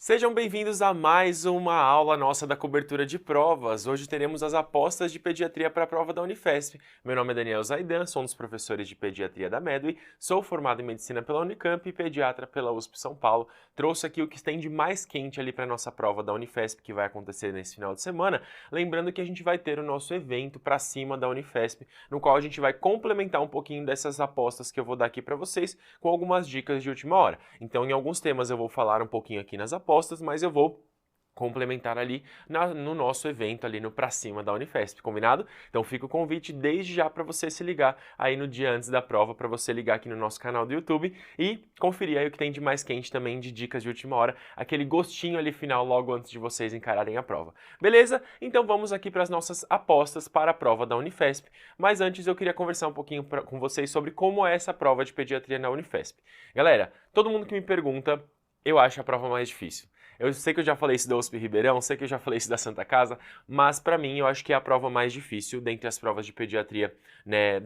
Sejam bem-vindos a mais uma aula nossa da cobertura de provas. Hoje teremos as apostas de pediatria para a prova da Unifesp. Meu nome é Daniel Zaidan, sou um dos professores de pediatria da Medway, sou formado em medicina pela Unicamp e pediatra pela USP São Paulo. Trouxe aqui o que tem de mais quente ali para a nossa prova da Unifesp, que vai acontecer nesse final de semana. Lembrando que a gente vai ter o nosso evento para cima da Unifesp, no qual a gente vai complementar um pouquinho dessas apostas que eu vou dar aqui para vocês com algumas dicas de última hora. Então, em alguns temas eu vou falar um pouquinho aqui nas apostas, mas eu vou complementar ali no nosso evento ali no Pra Cima da Unifesp, combinado? Então fica o convite desde já para você se ligar aí no dia antes da prova, para você ligar aqui no nosso canal do YouTube e conferir aí o que tem de mais quente também de dicas de última hora, aquele gostinho ali final logo antes de vocês encararem a prova. Beleza? Então vamos aqui para as nossas apostas para a prova da Unifesp, mas antes eu queria conversar um pouquinho com vocês sobre como é essa prova de pediatria na Unifesp. Galera, todo mundo que me pergunta, eu acho a prova mais difícil. Eu sei que eu já falei isso da USP Ribeirão, sei que eu já falei isso da Santa Casa, mas para mim eu acho que é a prova mais difícil dentre as provas de pediatria, né,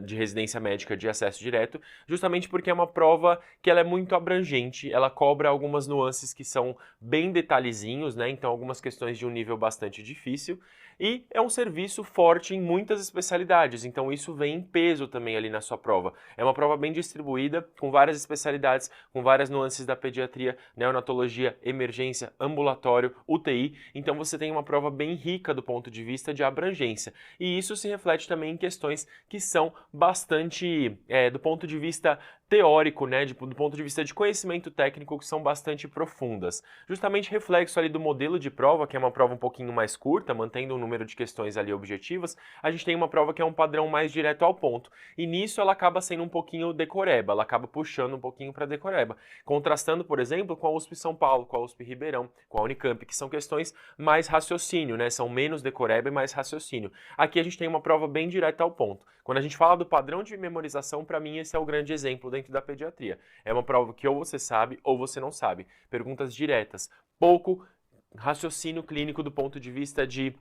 de residência médica de acesso direto, justamente porque é uma prova que ela é muito abrangente, ela cobra algumas nuances que são bem detalhezinhos, né, então algumas questões de um nível bastante difícil, e é um serviço forte em muitas especialidades, então isso vem em peso também ali na sua prova. É uma prova bem distribuída, com várias especialidades, com várias nuances da pediatria, neonatologia, emergência, ambulatório, UTI, então você tem uma prova bem rica do ponto de vista de abrangência. E isso se reflete também em questões que são bastante, do ponto de vista teórico, né, do ponto de vista de conhecimento técnico, que são bastante profundas. Justamente reflexo ali do modelo de prova, que é uma prova um pouquinho mais curta, mantendo um número de questões ali objetivas, a gente tem uma prova que é um padrão mais direto ao ponto. E nisso ela acaba sendo um pouquinho decoreba, ela acaba puxando um pouquinho para decoreba. Contrastando, por exemplo, com a USP São Paulo, com a USP Ribeirão, com a Unicamp, que são questões mais raciocínio, né, são menos decoreba e mais raciocínio. Aqui a gente tem uma prova bem direta ao ponto. Quando a gente fala do padrão de memorização, para mim esse é o grande exemplo dentro da pediatria. É uma prova que ou você sabe ou você não sabe. Perguntas diretas, pouco raciocínio clínico do ponto de vista de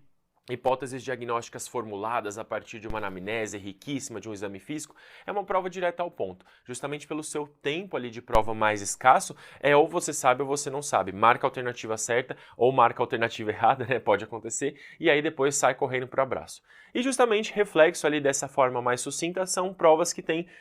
hipóteses diagnósticas formuladas a partir de uma anamnese riquíssima, de um exame físico, é uma prova direta ao ponto. Justamente pelo seu tempo ali de prova mais escasso, é ou você sabe ou você não sabe. Marca a alternativa certa ou marca a alternativa errada, né? Pode acontecer, e aí depois sai correndo para o abraço. E justamente reflexo ali dessa forma mais sucinta são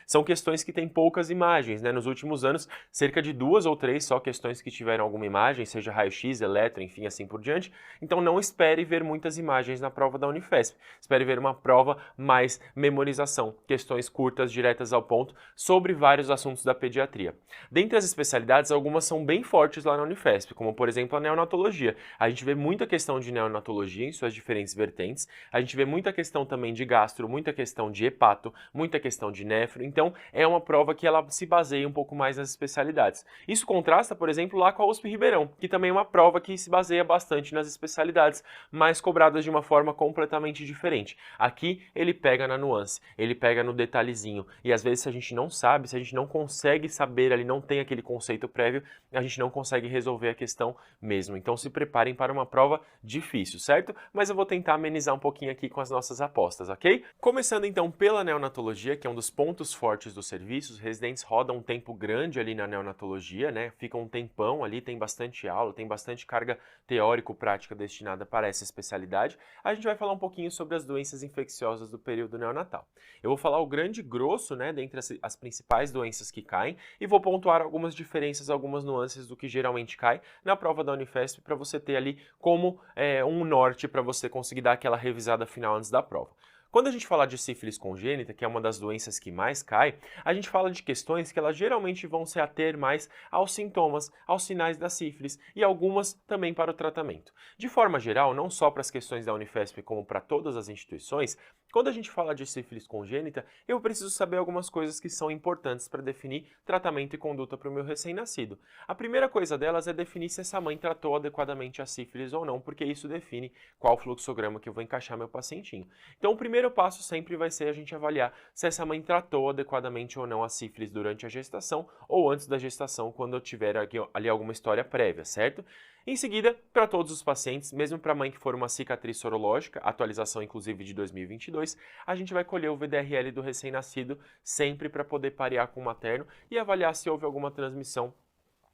são questões que têm poucas imagens, né? Nos últimos anos, cerca de 2 ou 3 só questões que tiveram alguma imagem, seja raio-x, eletro, enfim, assim por diante. Então não espere ver muitas imagens na prova da Unifesp. Espere ver uma prova mais memorização, questões curtas, diretas ao ponto, sobre vários assuntos da pediatria. Dentre as especialidades, algumas são bem fortes lá na Unifesp, como por exemplo a neonatologia. A gente vê muita questão de neonatologia em suas diferentes vertentes, a gente vê muita questão também de gastro, muita questão de hepato, muita questão de nefro, então é uma prova que ela se baseia um pouco mais nas especialidades. Isso contrasta, por exemplo, lá com a USP Ribeirão, que também é uma prova que se baseia bastante nas especialidades, mas cobradas de uma forma completamente diferente. Aqui ele pega na nuance, ele pega no detalhezinho, e às vezes se a gente não sabe, se a gente não consegue saber ali, não tem aquele conceito prévio, a gente não consegue resolver a questão mesmo. Então se preparem para uma prova difícil, certo? Mas eu vou tentar amenizar um pouquinho aqui com as nossas apostas, ok? Começando então pela neonatologia, que é um dos pontos fortes do serviço, os residentes rodam um tempo grande ali na neonatologia, né? Ficam um tempão ali, tem bastante aula, tem bastante carga teórico-prática destinada para essa especialidade. A gente vai falar um pouquinho sobre as doenças infecciosas do período neonatal. Eu vou falar o grande grosso, né, dentre as principais doenças que caem e vou pontuar algumas diferenças, algumas nuances do que geralmente cai na prova da Unifesp para você ter ali como um norte para você conseguir dar aquela revisada final antes da prova. Quando a gente fala de sífilis congênita, que é uma das doenças que mais cai, a gente fala de questões que elas geralmente vão se ater mais aos sintomas, aos sinais da sífilis e algumas também para o tratamento. De forma geral, não só para as questões da Unifesp como para todas as instituições, quando a gente fala de sífilis congênita, eu preciso saber algumas coisas que são importantes para definir tratamento e conduta para o meu recém-nascido. A primeira coisa delas é definir se essa mãe tratou adequadamente a sífilis ou não, porque isso define qual fluxograma que eu vou encaixar meu pacientinho. Então, o primeiro passo sempre vai ser a gente avaliar se essa mãe tratou adequadamente ou não a sífilis durante a gestação ou antes da gestação, quando eu tiver ali alguma história prévia, certo? Em seguida, para todos os pacientes, mesmo para a mãe que for uma cicatriz sorológica, atualização inclusive de 2022, a gente vai colher o VDRL do recém-nascido sempre para poder parear com o materno e avaliar se houve alguma transmissão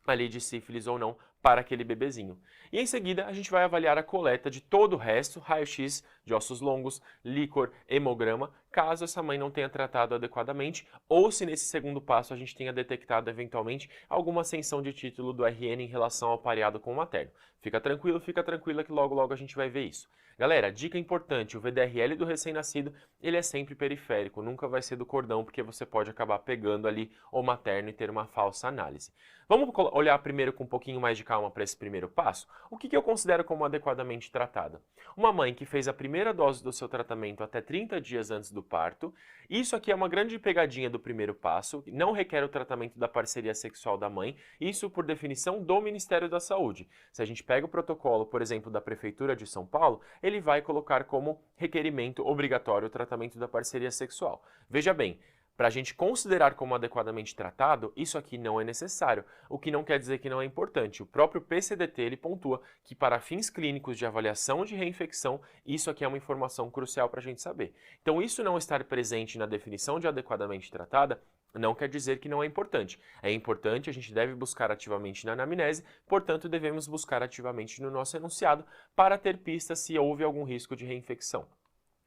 ali de sífilis ou não para aquele bebezinho. E em seguida, a gente vai avaliar a coleta de todo o resto, raio-x de ossos longos, líquor, hemograma, caso essa mãe não tenha tratado adequadamente, ou se nesse segundo passo a gente tenha detectado eventualmente alguma ascensão de título do RN em relação ao pareado com o materno. Fica tranquila que logo logo a gente vai ver isso. Galera, dica importante, o VDRL do recém-nascido, ele é sempre periférico, nunca vai ser do cordão, porque você pode acabar pegando ali o materno e ter uma falsa análise. Vamos olhar primeiro com um pouquinho mais de calma para esse primeiro passo? O que eu considero como adequadamente tratada? Uma mãe que fez a primeira dose do seu tratamento até 30 dias antes do parto. Isso aqui é uma grande pegadinha do primeiro passo, não requer o tratamento da parceria sexual da mãe, isso por definição do Ministério da Saúde. Se a gente pega o protocolo, por exemplo, da Prefeitura de São Paulo, ele vai colocar como requerimento obrigatório o tratamento da parceria sexual. Veja bem, para a gente considerar como adequadamente tratado, isso aqui não é necessário, o que não quer dizer que não é importante. O próprio PCDT ele pontua que para fins clínicos de avaliação de reinfecção, isso aqui é uma informação crucial para a gente saber. Então isso não estar presente na definição de adequadamente tratada não quer dizer que não é importante. É importante, a gente deve buscar ativamente na anamnese, portanto devemos buscar ativamente no nosso enunciado para ter pistas se houve algum risco de reinfecção.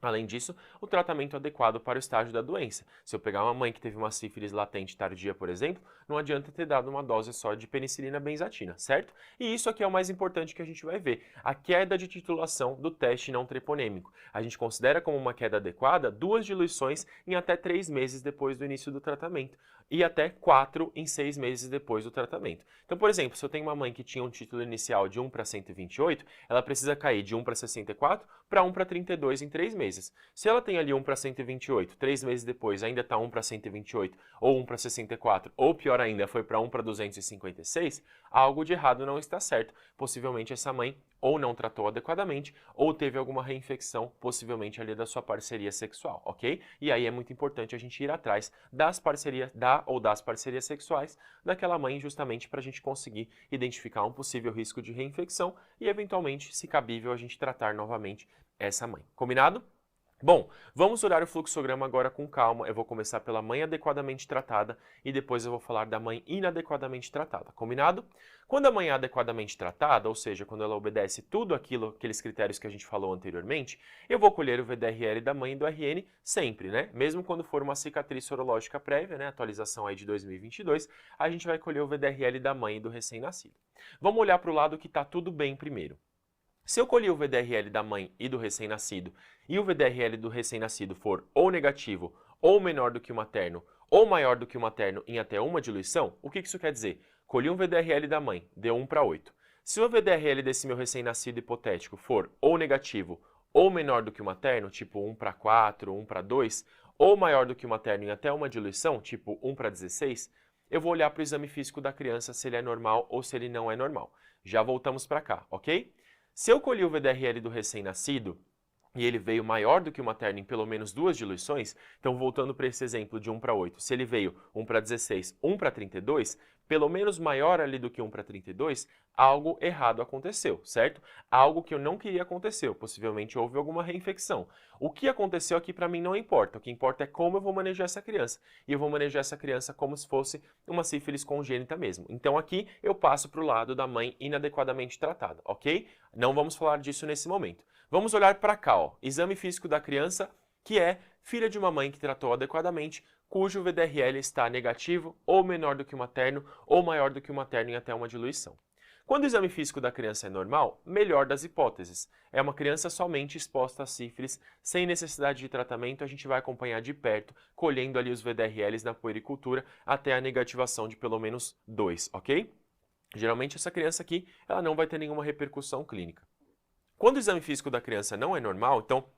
Além disso, o tratamento adequado para o estágio da doença. Se eu pegar uma mãe que teve uma sífilis latente tardia, por exemplo, não adianta ter dado uma dose só de penicilina benzatina, certo? E isso aqui é o mais importante que a gente vai ver, a queda de titulação do teste não treponêmico. A gente considera como uma queda adequada 2 diluições em até 3 meses depois do início do tratamento e até 4 em 6 meses depois do tratamento. Então, por exemplo, se eu tenho uma mãe que tinha um título inicial de 1 para 128, ela precisa cair de 1 para 64 para 1 para 32 em 3 meses. Se ela tem ali 1 para 128, 3 meses depois ainda está 1 para 128, ou 1 para 64, ou pior ainda, foi para 1 para 256, algo de errado não está certo. Possivelmente essa mãe ou não tratou adequadamente, ou teve alguma reinfecção, possivelmente ali da sua parceria sexual, ok? E aí é muito importante a gente ir atrás das parcerias, das parcerias sexuais daquela mãe, justamente para a gente conseguir identificar um possível risco de reinfecção e, eventualmente, se cabível, a gente tratar novamente essa mãe. Combinado? Bom, vamos olhar o fluxograma agora com calma. Eu vou começar pela mãe adequadamente tratada e depois eu vou falar da mãe inadequadamente tratada. Combinado? Quando a mãe é adequadamente tratada, ou seja, quando ela obedece tudo aqueles critérios que a gente falou anteriormente, eu vou colher o VDRL da mãe e do RN sempre, né? Mesmo quando for uma cicatriz sorológica prévia, né? Atualização aí de 2022, a gente vai colher o VDRL da mãe e do recém-nascido. Vamos olhar para o lado que está tudo bem primeiro. Se eu colher o VDRL da mãe e do recém-nascido e o VDRL do recém-nascido for ou negativo ou menor do que o materno ou maior do que o materno em até uma diluição, o que isso quer dizer? Colhi um VDRL da mãe, deu 1 para 8. Se o VDRL desse meu recém-nascido hipotético for ou negativo ou menor do que o materno, tipo 1 para 4, 1 para 2, ou maior do que o materno em até uma diluição, tipo 1 para 16, eu vou olhar para o exame físico da criança se ele é normal ou se ele não é normal. Já voltamos para cá, ok? Se eu colhi o VDRL do recém-nascido e ele veio maior do que o materno em pelo menos 2 diluições, então voltando para esse exemplo de 1 para 8, se ele veio 1 para 16, 1 para 32, pelo menos maior ali do que 1 para 32, algo errado aconteceu, certo? Algo que eu não queria acontecer, possivelmente houve alguma reinfecção. O que aconteceu aqui para mim não importa, o que importa é como eu vou manejar essa criança. E eu vou manejar essa criança como se fosse uma sífilis congênita mesmo. Então aqui eu passo para o lado da mãe inadequadamente tratada, ok? Não vamos falar disso nesse momento. Vamos olhar para cá, ó, exame físico da criança, que é filha de uma mãe que tratou adequadamente, cujo VDRL está negativo ou menor do que o materno ou maior do que o materno em até uma diluição. Quando o exame físico da criança é normal, melhor das hipóteses. É uma criança somente exposta a sífilis, sem necessidade de tratamento, a gente vai acompanhar de perto, colhendo ali os VDRLs na puericultura até a negativação de pelo menos 2, ok? Geralmente essa criança aqui, ela não vai ter nenhuma repercussão clínica. Quando o exame físico da criança não é normal, então,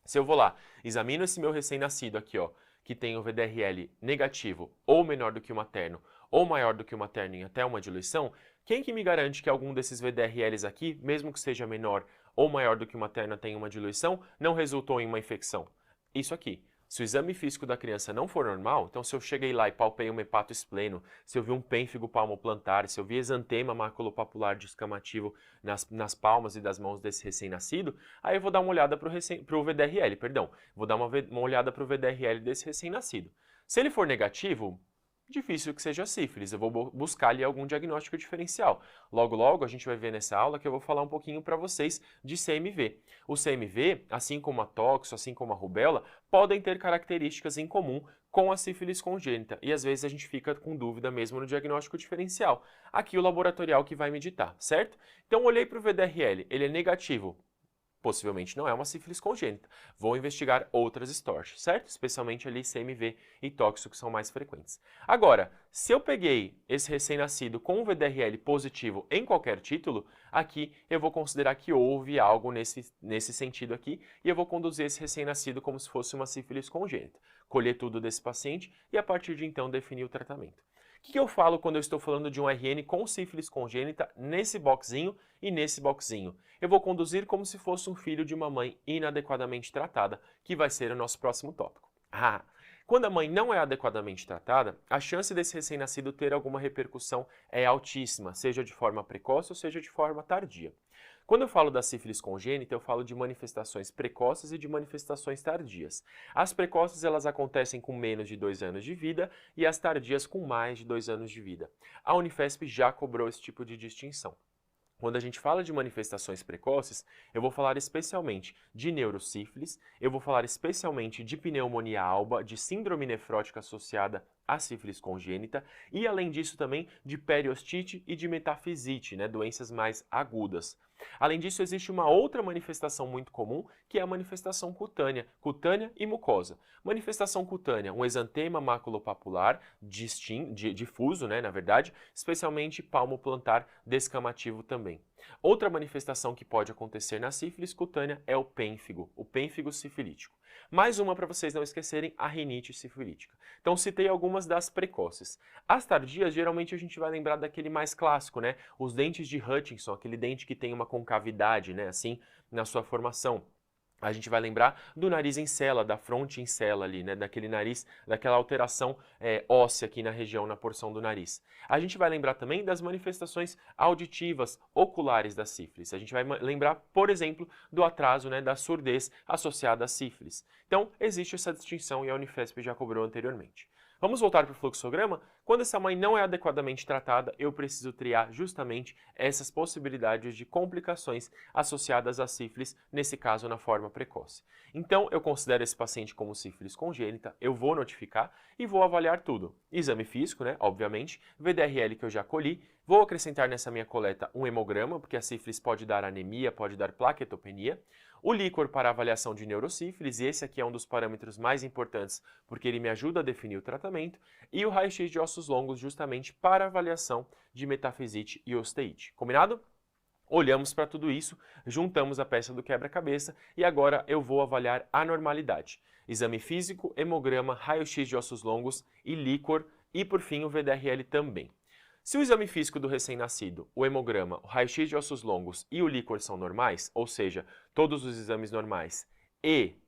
se eu vou lá, examino esse meu recém-nascido aqui, ó, que tem o VDRL negativo ou menor do que o materno, ou maior do que o materno em até uma diluição, quem que me garante que algum desses VDRLs aqui, mesmo que seja menor ou maior do que o materno tenha uma diluição, não resultou em uma infecção? Isso aqui. Se o exame físico da criança não for normal, então se eu cheguei lá e palpei um hepatoespleno, se eu vi um pênfigo palmoplantar, se eu vi exantema maculopapular descamativo nas palmas e das mãos desse recém-nascido, aí eu vou dar uma olhada para o VDRL, perdão. Vou dar uma olhada para o VDRL desse recém-nascido. Se ele for negativo, difícil que seja sífilis, eu vou buscar ali algum diagnóstico diferencial. Logo, logo a gente vai ver nessa aula que eu vou falar um pouquinho para vocês de CMV. O CMV, assim como a toxo, assim como a rubéola, podem ter características em comum com a sífilis congênita e às vezes a gente fica com dúvida mesmo no diagnóstico diferencial. Aqui o laboratorial que vai me ditar, certo? Então olhei para o VDRL, ele é negativo. Possivelmente não é uma sífilis congênita. Vou investigar outras STORCH, certo? Especialmente ali CMV e tóxico que são mais frequentes. Agora, se eu peguei esse recém-nascido com um VDRL positivo em qualquer título, aqui eu vou considerar que houve algo nesse sentido aqui e eu vou conduzir esse recém-nascido como se fosse uma sífilis congênita. Colher tudo desse paciente e a partir de então definir o tratamento. O que eu falo quando eu estou falando de um RN com sífilis congênita nesse boxinho e nesse boxinho? Eu vou conduzir como se fosse um filho de uma mãe inadequadamente tratada, que vai ser o nosso próximo tópico. Quando a mãe não é adequadamente tratada, a chance desse recém-nascido ter alguma repercussão é altíssima, seja de forma precoce ou seja de forma tardia. Quando eu falo da sífilis congênita, eu falo de manifestações precoces e de manifestações tardias. As precoces elas acontecem com menos de 2 anos de vida e as tardias com mais de 2 anos de vida. A Unifesp já cobrou esse tipo de distinção. Quando a gente fala de manifestações precoces, eu vou falar especialmente de neurosífilis, eu vou falar especialmente de pneumonia alba, de síndrome nefrótica associada à sífilis congênita e, além disso, também de periostite e de metafisite, doenças mais agudas. Além disso, existe uma outra manifestação muito comum, que é a manifestação cutânea e mucosa. Manifestação cutânea, um exantema maculopapular difuso, na verdade, especialmente palmo-plantar descamativo também. Outra manifestação que pode acontecer na sífilis cutânea é o pênfigo sifilítico. Mais uma para vocês não esquecerem, a rinite sifilítica. Então citei algumas das precoces. As tardias, geralmente a gente vai lembrar daquele mais clássico, os dentes de Hutchinson, aquele dente que tem uma concavidade, assim, na sua formação. A gente vai lembrar do nariz em cela, da fronte em cela ali, daquele nariz, daquela alteração óssea aqui na região, na porção do nariz. A gente vai lembrar também das manifestações auditivas, oculares da sífilis. A gente vai lembrar, por exemplo, do atraso, da surdez associada à sífilis. Então, existe essa distinção e a Unifesp já cobrou anteriormente. Vamos voltar para o fluxograma? Quando essa mãe não é adequadamente tratada, eu preciso triar justamente essas possibilidades de complicações associadas à sífilis, nesse caso na forma precoce. Então, eu considero esse paciente como sífilis congênita, eu vou notificar e vou avaliar tudo. Exame físico, obviamente, VDRL que eu já colhi, vou acrescentar nessa minha coleta um hemograma, porque a sífilis pode dar anemia, pode dar plaquetopenia, o líquor para avaliação de neurosífilis, e esse aqui é um dos parâmetros mais importantes porque ele me ajuda a definir o tratamento, e o raio-x de ossos longos justamente para avaliação de metafisite e osteite. Combinado? Olhamos para tudo isso, juntamos a peça do quebra-cabeça e agora eu vou avaliar a normalidade. Exame físico, hemograma, raio-x de ossos longos e líquor e por fim o VDRL também. Se o exame físico do recém-nascido, o hemograma, o raio-x de ossos longos e o líquor são normais, ou seja, todos os exames normais,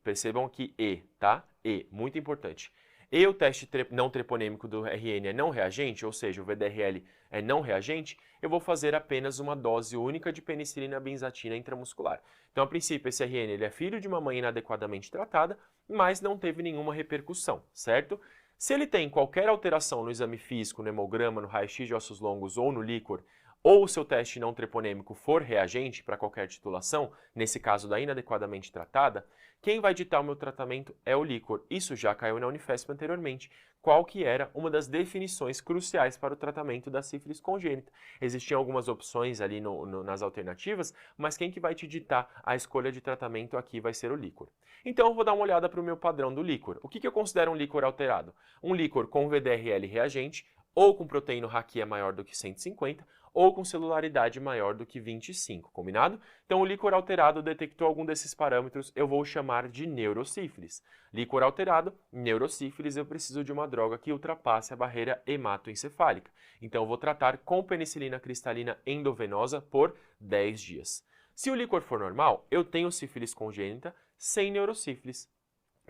percebam aqui tá? Muito importante. E o teste não treponêmico do RN é não reagente, ou seja, o VDRL é não reagente, eu vou fazer apenas uma dose única de penicilina benzatina intramuscular. Então, a princípio, esse RN ele é filho de uma mãe inadequadamente tratada, mas não teve nenhuma repercussão, certo? Se ele tem qualquer alteração no exame físico, no hemograma, no raio-x de ossos longos ou no líquor, ou o seu teste não treponêmico for reagente para qualquer titulação, nesse caso da inadequadamente tratada, quem vai ditar o meu tratamento é o líquor. Isso já caiu na Unifesp anteriormente. Qual que era uma das definições cruciais para o tratamento da sífilis congênita? Existiam algumas opções ali nas alternativas, mas quem que vai te ditar a escolha de tratamento aqui vai ser o líquor. Então eu vou dar uma olhada para o meu padrão do líquor. O que eu considero um líquor alterado? Um líquor com VDRL reagente, ou com proteína raquia maior do que 150, ou com celularidade maior do que 25, combinado? Então o líquor alterado detectou algum desses parâmetros, eu vou chamar de neurosífilis. Líquor alterado, neurosífilis, eu preciso de uma droga que ultrapasse a barreira hematoencefálica. Então eu vou tratar com penicilina cristalina endovenosa por 10 dias. Se o líquor for normal, eu tenho sífilis congênita sem neurosífilis.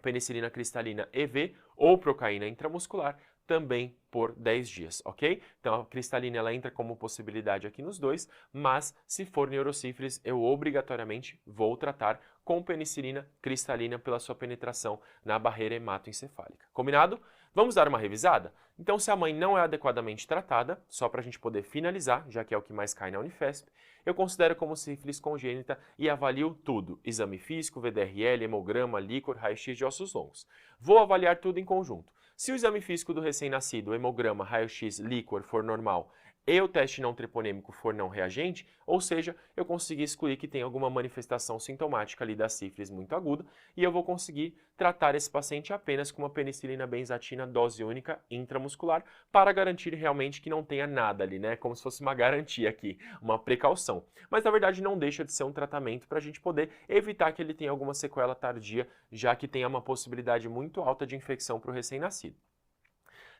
Penicilina cristalina EV ou procaína intramuscular também por 10 dias, ok? Então a cristalina ela entra como possibilidade aqui nos dois, mas se for neurosífilis eu obrigatoriamente vou tratar com penicilina cristalina pela sua penetração na barreira hematoencefálica. Combinado? Vamos dar uma revisada? Então, se a mãe não é adequadamente tratada, só para a gente poder finalizar, já que é o que mais cai na Unifesp, eu considero como sífilis congênita e avalio tudo: exame físico, VDRL, hemograma, líquor, raio-x de ossos longos. Vou avaliar tudo em conjunto. Se o exame físico do recém-nascido, hemograma, raio-x, líquor for normal e o teste não treponêmico for não reagente, ou seja, eu consegui excluir que tem alguma manifestação sintomática ali da sífilis muito aguda e eu vou conseguir tratar esse paciente apenas com uma penicilina benzatina dose única intramuscular para garantir realmente que não tenha nada ali, né? Como se fosse uma garantia aqui, uma precaução. Mas na verdade não deixa de ser um tratamento para a gente poder evitar que ele tenha alguma sequela tardia, já que tenha uma possibilidade muito alta de infecção para o recém-nascido.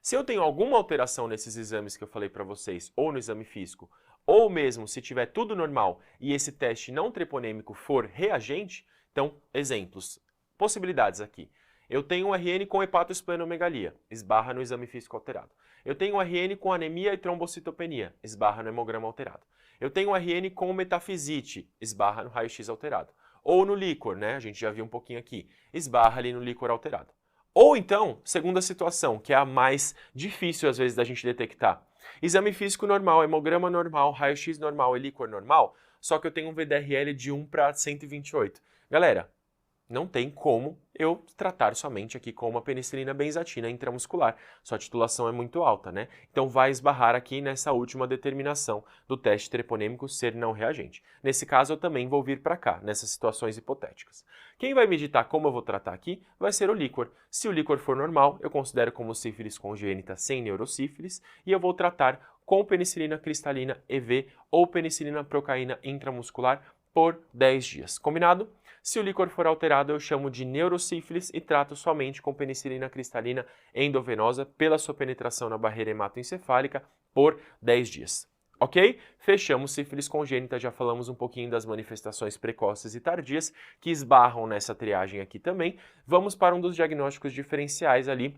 Se eu tenho alguma alteração nesses exames que eu falei para vocês, ou no exame físico, ou mesmo se tiver tudo normal e esse teste não treponêmico for reagente, então, exemplos, possibilidades aqui. Eu tenho um RN com hepatosplenomegalia, esbarra no exame físico alterado. Eu tenho um RN com anemia e trombocitopenia, esbarra no hemograma alterado. Eu tenho um RN com metafisite, esbarra no raio-x alterado. Ou no líquor, né? A gente já viu um pouquinho aqui, esbarra ali no líquor alterado. Ou então, segunda situação, que é a mais difícil às vezes da gente detectar. Exame físico normal, hemograma normal, raio-x normal e líquor normal, só que eu tenho um VDRL de 1 para 128. Galera, não tem como eu tratar somente aqui com uma penicilina benzatina intramuscular. Sua titulação é muito alta, né? Então vai esbarrar aqui nessa última determinação do teste treponêmico ser não reagente. Nesse caso eu também vou vir para cá, nessas situações hipotéticas. Quem vai me ditar como eu vou tratar aqui vai ser o líquor. Se o líquor for normal, eu considero como sífilis congênita sem neurosífilis e eu vou tratar com penicilina cristalina EV ou penicilina procaína intramuscular por 10 dias. Combinado? Se o líquor for alterado, eu chamo de neurosífilis e trato somente com penicilina cristalina endovenosa pela sua penetração na barreira hematoencefálica por 10 dias. Ok? Fechamos sífilis congênita, já falamos um pouquinho das manifestações precoces e tardias que esbarram nessa triagem aqui também. Vamos para um dos diagnósticos diferenciais ali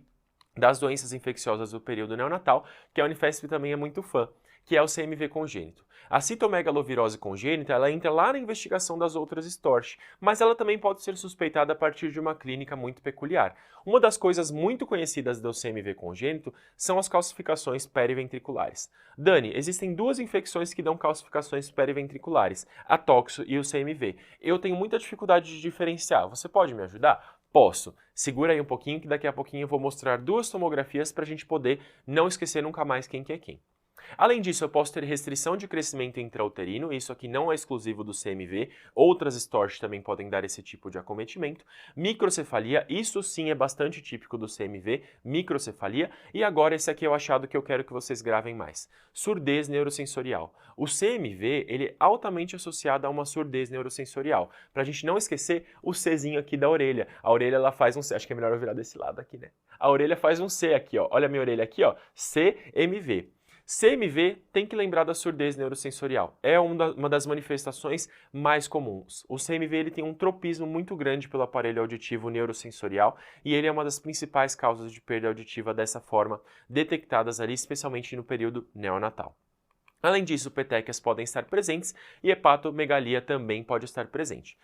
das doenças infecciosas do período neonatal, que a Unifesp também é muito fã, que é o CMV congênito. A citomegalovirose congênita, ela entra lá na investigação das outras STORCH, mas ela também pode ser suspeitada a partir de uma clínica muito peculiar. Uma das coisas muito conhecidas do CMV congênito são as calcificações periventriculares. Dani, existem duas infecções que dão calcificações periventriculares, a toxo e o CMV. Eu tenho muita dificuldade de diferenciar, você pode me ajudar? Posso. Segura aí um pouquinho que daqui a pouquinho eu vou mostrar duas tomografias para a gente poder não esquecer nunca mais quem que é quem. Além disso, eu posso ter restrição de crescimento intrauterino, isso aqui não é exclusivo do CMV, outras STORCH também podem dar esse tipo de acometimento. Microcefalia, isso sim é bastante típico do CMV, microcefalia. E agora esse aqui é o achado que eu quero que vocês gravem mais. Surdez neurosensorial. O CMV, ele é altamente associado a uma surdez neurosensorial. Para a gente não esquecer o Czinho aqui da orelha. A orelha ela faz um C, acho que é melhor eu virar desse lado aqui, né? A orelha faz um C aqui, ó. Olha a minha orelha aqui, ó. CMV. CMV tem que lembrar da surdez neurosensorial. É uma das manifestações mais comuns. O CMV ele tem um tropismo muito grande pelo aparelho auditivo neurosensorial e ele é uma das principais causas de perda auditiva dessa forma, detectadas ali, especialmente no período neonatal. Além disso, petequias podem estar presentes e hepatomegalia também pode estar presente.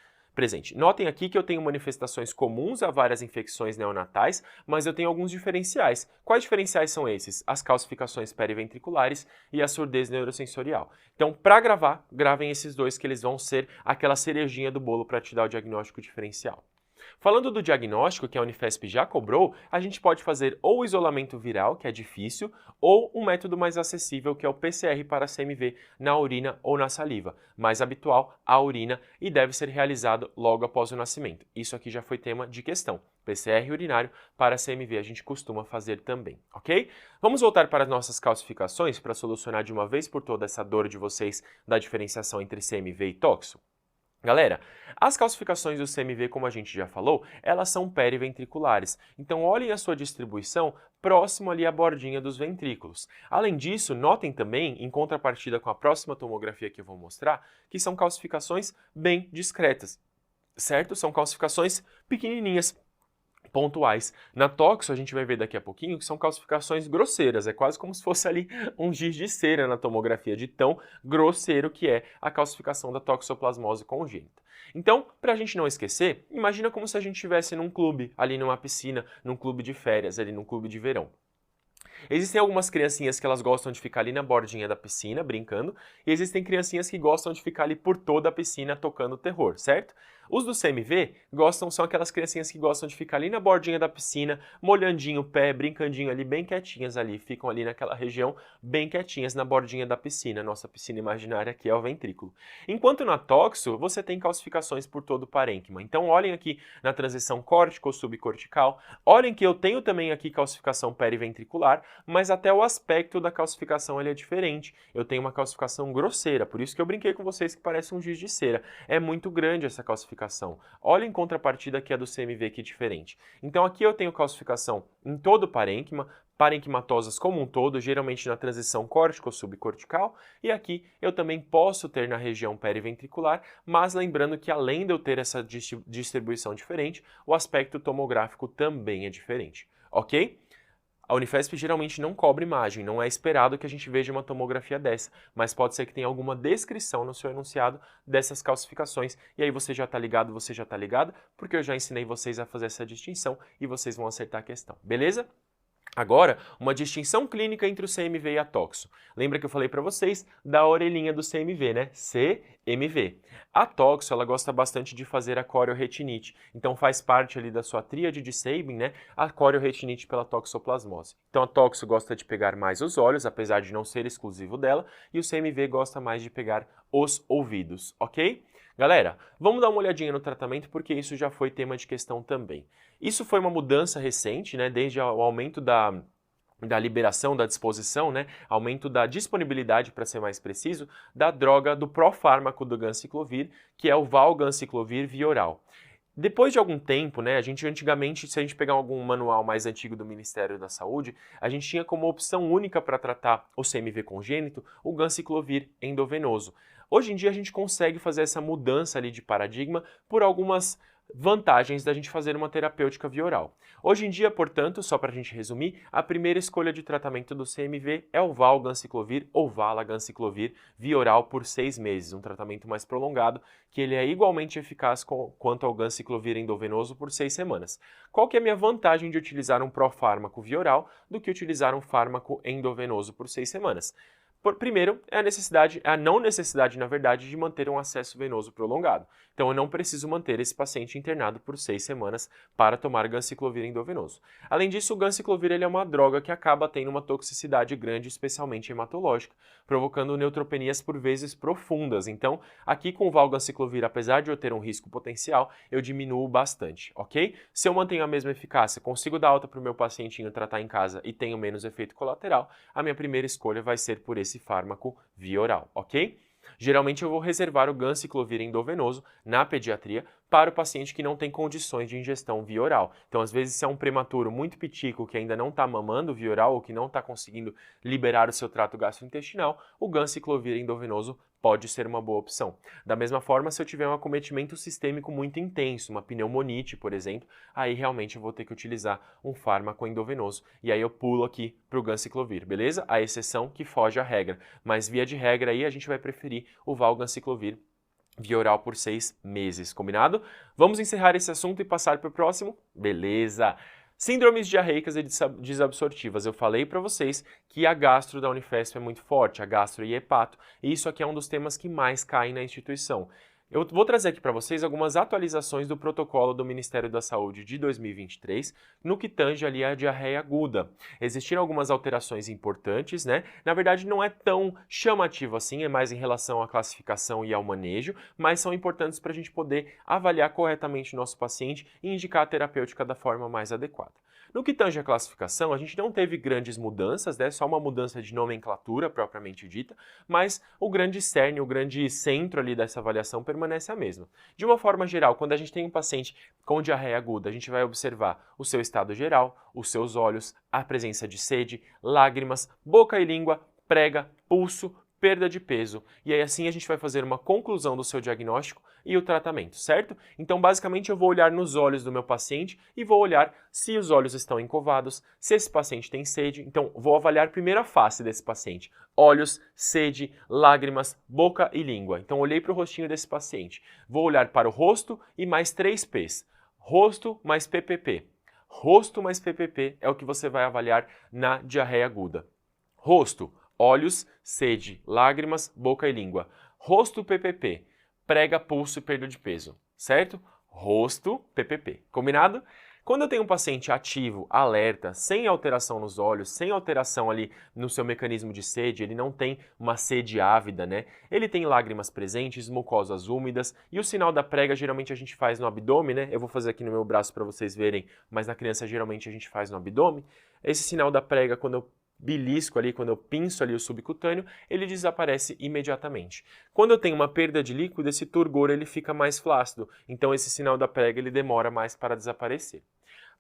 Notem aqui que eu tenho manifestações comuns a várias infecções neonatais, mas eu tenho alguns diferenciais. Quais diferenciais são esses? As calcificações periventriculares e a surdez neurosensorial. Então, para gravar, gravem esses dois que eles vão ser aquela cerejinha do bolo para te dar o diagnóstico diferencial. Falando do diagnóstico, que a Unifesp já cobrou, a gente pode fazer ou o isolamento viral, que é difícil, ou um método mais acessível, que é o PCR para CMV na urina ou na saliva. Mais habitual, a urina, e deve ser realizado logo após o nascimento. Isso aqui já foi tema de questão. PCR urinário para CMV a gente costuma fazer também, ok? Vamos voltar para as nossas calcificações para solucionar de uma vez por toda essa dor de vocês da diferenciação entre CMV e toxo? Galera, as calcificações do CMV, como a gente já falou, elas são periventriculares. Então, olhem a sua distribuição próximo ali à bordinha dos ventrículos. Além disso, notem também, em contrapartida com a próxima tomografia que eu vou mostrar, que são calcificações bem discretas, certo? São calcificações pequenininhas. pontuais. Na toxo, a gente vai ver daqui a pouquinho que são calcificações grosseiras, é quase como se fosse ali um giz de cera na tomografia, de tão grosseiro que é a calcificação da toxoplasmose congênita. Então, para a gente não esquecer, imagina como se a gente estivesse num clube, ali numa piscina, num clube de férias, ali num clube de verão. Existem algumas criancinhas que elas gostam de ficar ali na bordinha da piscina, brincando, e existem criancinhas que gostam de ficar ali por toda a piscina tocando terror, certo? Os do CMV são aquelas criancinhas que gostam de ficar ali na bordinha da piscina, molhandinho o pé, brincandinho ali, bem quietinhas ali, ficam ali naquela região, bem quietinhas na bordinha da piscina, nossa piscina imaginária aqui é o ventrículo. Enquanto na toxo, você tem calcificações por todo o parênquima. Então olhem aqui na transição córtico-subcortical, olhem que eu tenho também aqui calcificação periventricular, mas até o aspecto da calcificação ele é diferente. Eu tenho uma calcificação grosseira, por isso que eu brinquei com vocês que parece um giz de cera. É muito grande essa calcificação. Olha em contrapartida aqui a do CMV, que diferente. Então aqui eu tenho calcificação em todo o parênquima, parenquimatosas como um todo, geralmente na transição córtico-subcortical, e aqui eu também posso ter na região periventricular, mas lembrando que além de eu ter essa distribuição diferente, o aspecto tomográfico também é diferente, ok? A Unifesp geralmente não cobra imagem, não é esperado que a gente veja uma tomografia dessa, mas pode ser que tenha alguma descrição no seu enunciado dessas calcificações, e aí você já está ligado, você já está ligada, porque eu já ensinei vocês a fazer essa distinção e vocês vão acertar a questão, beleza? Agora, uma distinção clínica entre o CMV e a toxo. Lembra que eu falei para vocês da orelhinha do CMV, né? CMV. A toxo, ela gosta bastante de fazer a corioretinite. Então faz parte ali da sua tríade de Sabin, né? A corioretinite pela toxoplasmose. Então a toxo gosta de pegar mais os olhos, apesar de não ser exclusivo dela, e o CMV gosta mais de pegar os ouvidos, ok? Galera, vamos dar uma olhadinha no tratamento porque isso já foi tema de questão também. Isso foi uma mudança recente, né, desde o aumento da liberação, da disposição, né, aumento da disponibilidade, para ser mais preciso, da droga do profármaco do ganciclovir, que é o valganciclovir via oral. Depois de algum tempo, né, a gente antigamente, se a gente pegar algum manual mais antigo do Ministério da Saúde, a gente tinha como opção única para tratar o CMV congênito o ganciclovir endovenoso. Hoje em dia a gente consegue fazer essa mudança ali de paradigma por algumas vantagens da gente fazer uma terapêutica via oral. Hoje em dia, portanto, só para a gente resumir, a primeira escolha de tratamento do CMV é o valganciclovir ou valaganciclovir via oral por 6 meses, um tratamento mais prolongado, que ele é igualmente eficaz quanto ao ganciclovir endovenoso por 6 semanas. Qual que é a minha vantagem de utilizar um profármaco via oral do que utilizar um fármaco endovenoso por 6 semanas? Primeiro, é a não necessidade, na verdade, de manter um acesso venoso prolongado. Então, eu não preciso manter esse paciente internado por 6 semanas para tomar ganciclovir endovenoso. Além disso, o ganciclovir ele é uma droga que acaba tendo uma toxicidade grande, especialmente hematológica, provocando neutropenias por vezes profundas. Então, aqui com o valganciclovir, apesar de eu ter um risco potencial, eu diminuo bastante, ok? Se eu mantenho a mesma eficácia, consigo dar alta para o meu pacientinho tratar em casa e tenho menos efeito colateral, a minha primeira escolha vai ser por esse fármaco via oral, ok? Geralmente eu vou reservar o ganciclovir endovenoso na pediatria para o paciente que não tem condições de ingestão via oral. Então, às vezes, se é um prematuro muito pitico que ainda não está mamando via oral ou que não está conseguindo liberar o seu trato gastrointestinal, o ganciclovir endovenoso pode ser uma boa opção. Da mesma forma, se eu tiver um acometimento sistêmico muito intenso, uma pneumonite, por exemplo, aí realmente eu vou ter que utilizar um fármaco endovenoso. E aí eu pulo aqui para o ganciclovir, beleza? A exceção que foge à regra. Mas via de regra aí a gente vai preferir o valganciclovir via oral por 6 meses, combinado? Vamos encerrar esse assunto e passar para o próximo? Beleza! Síndromes diarreicas e desabsortivas. Eu falei para vocês que a gastro da Unifesp é muito forte, a gastro e hepato, e isso aqui é um dos temas que mais caem na instituição. Eu vou trazer aqui para vocês algumas atualizações do protocolo do Ministério da Saúde de 2023 no que tange ali a diarreia aguda. Existiram algumas alterações importantes, né? Na verdade não é tão chamativo assim, é mais em relação à classificação e ao manejo, mas são importantes para a gente poder avaliar corretamente o nosso paciente e indicar a terapêutica da forma mais adequada. No que tange a classificação, a gente não teve grandes mudanças, né? Só uma mudança de nomenclatura propriamente dita, mas o grande cerne, o grande centro ali dessa avaliação permanece a mesma. De uma forma geral, quando a gente tem um paciente com diarreia aguda, a gente vai observar o seu estado geral, os seus olhos, a presença de sede, lágrimas, boca e língua, prega, pulso, perda de peso. E aí assim a gente vai fazer uma conclusão do seu diagnóstico e o tratamento, certo? Então basicamente eu vou olhar nos olhos do meu paciente e vou olhar se os olhos estão encovados, se esse paciente tem sede. Então vou avaliar primeiro a face desse paciente. Olhos, sede, lágrimas, boca e língua. Então olhei para o rostinho desse paciente. Vou olhar para o rosto e mais 3 P's. Rosto mais PPP. Rosto mais PPP é o que você vai avaliar na diarreia aguda. Rosto, olhos, sede, lágrimas, boca e língua. Rosto, PPP, prega, pulso e perda de peso, certo? Rosto, PPP. Combinado? Quando eu tenho um paciente ativo, alerta, sem alteração nos olhos, sem alteração ali no seu mecanismo de sede, ele não tem uma sede ávida, né? Ele tem lágrimas presentes, mucosas úmidas e o sinal da prega geralmente a gente faz no abdômen, né? Eu vou fazer aqui no meu braço para vocês verem, mas na criança geralmente a gente faz no abdômen. Esse sinal da prega, quando eu belisco ali, quando eu pinço ali o subcutâneo, ele desaparece imediatamente. Quando eu tenho uma perda de líquido, esse turgor ele fica mais flácido, então esse sinal da prega ele demora mais para desaparecer.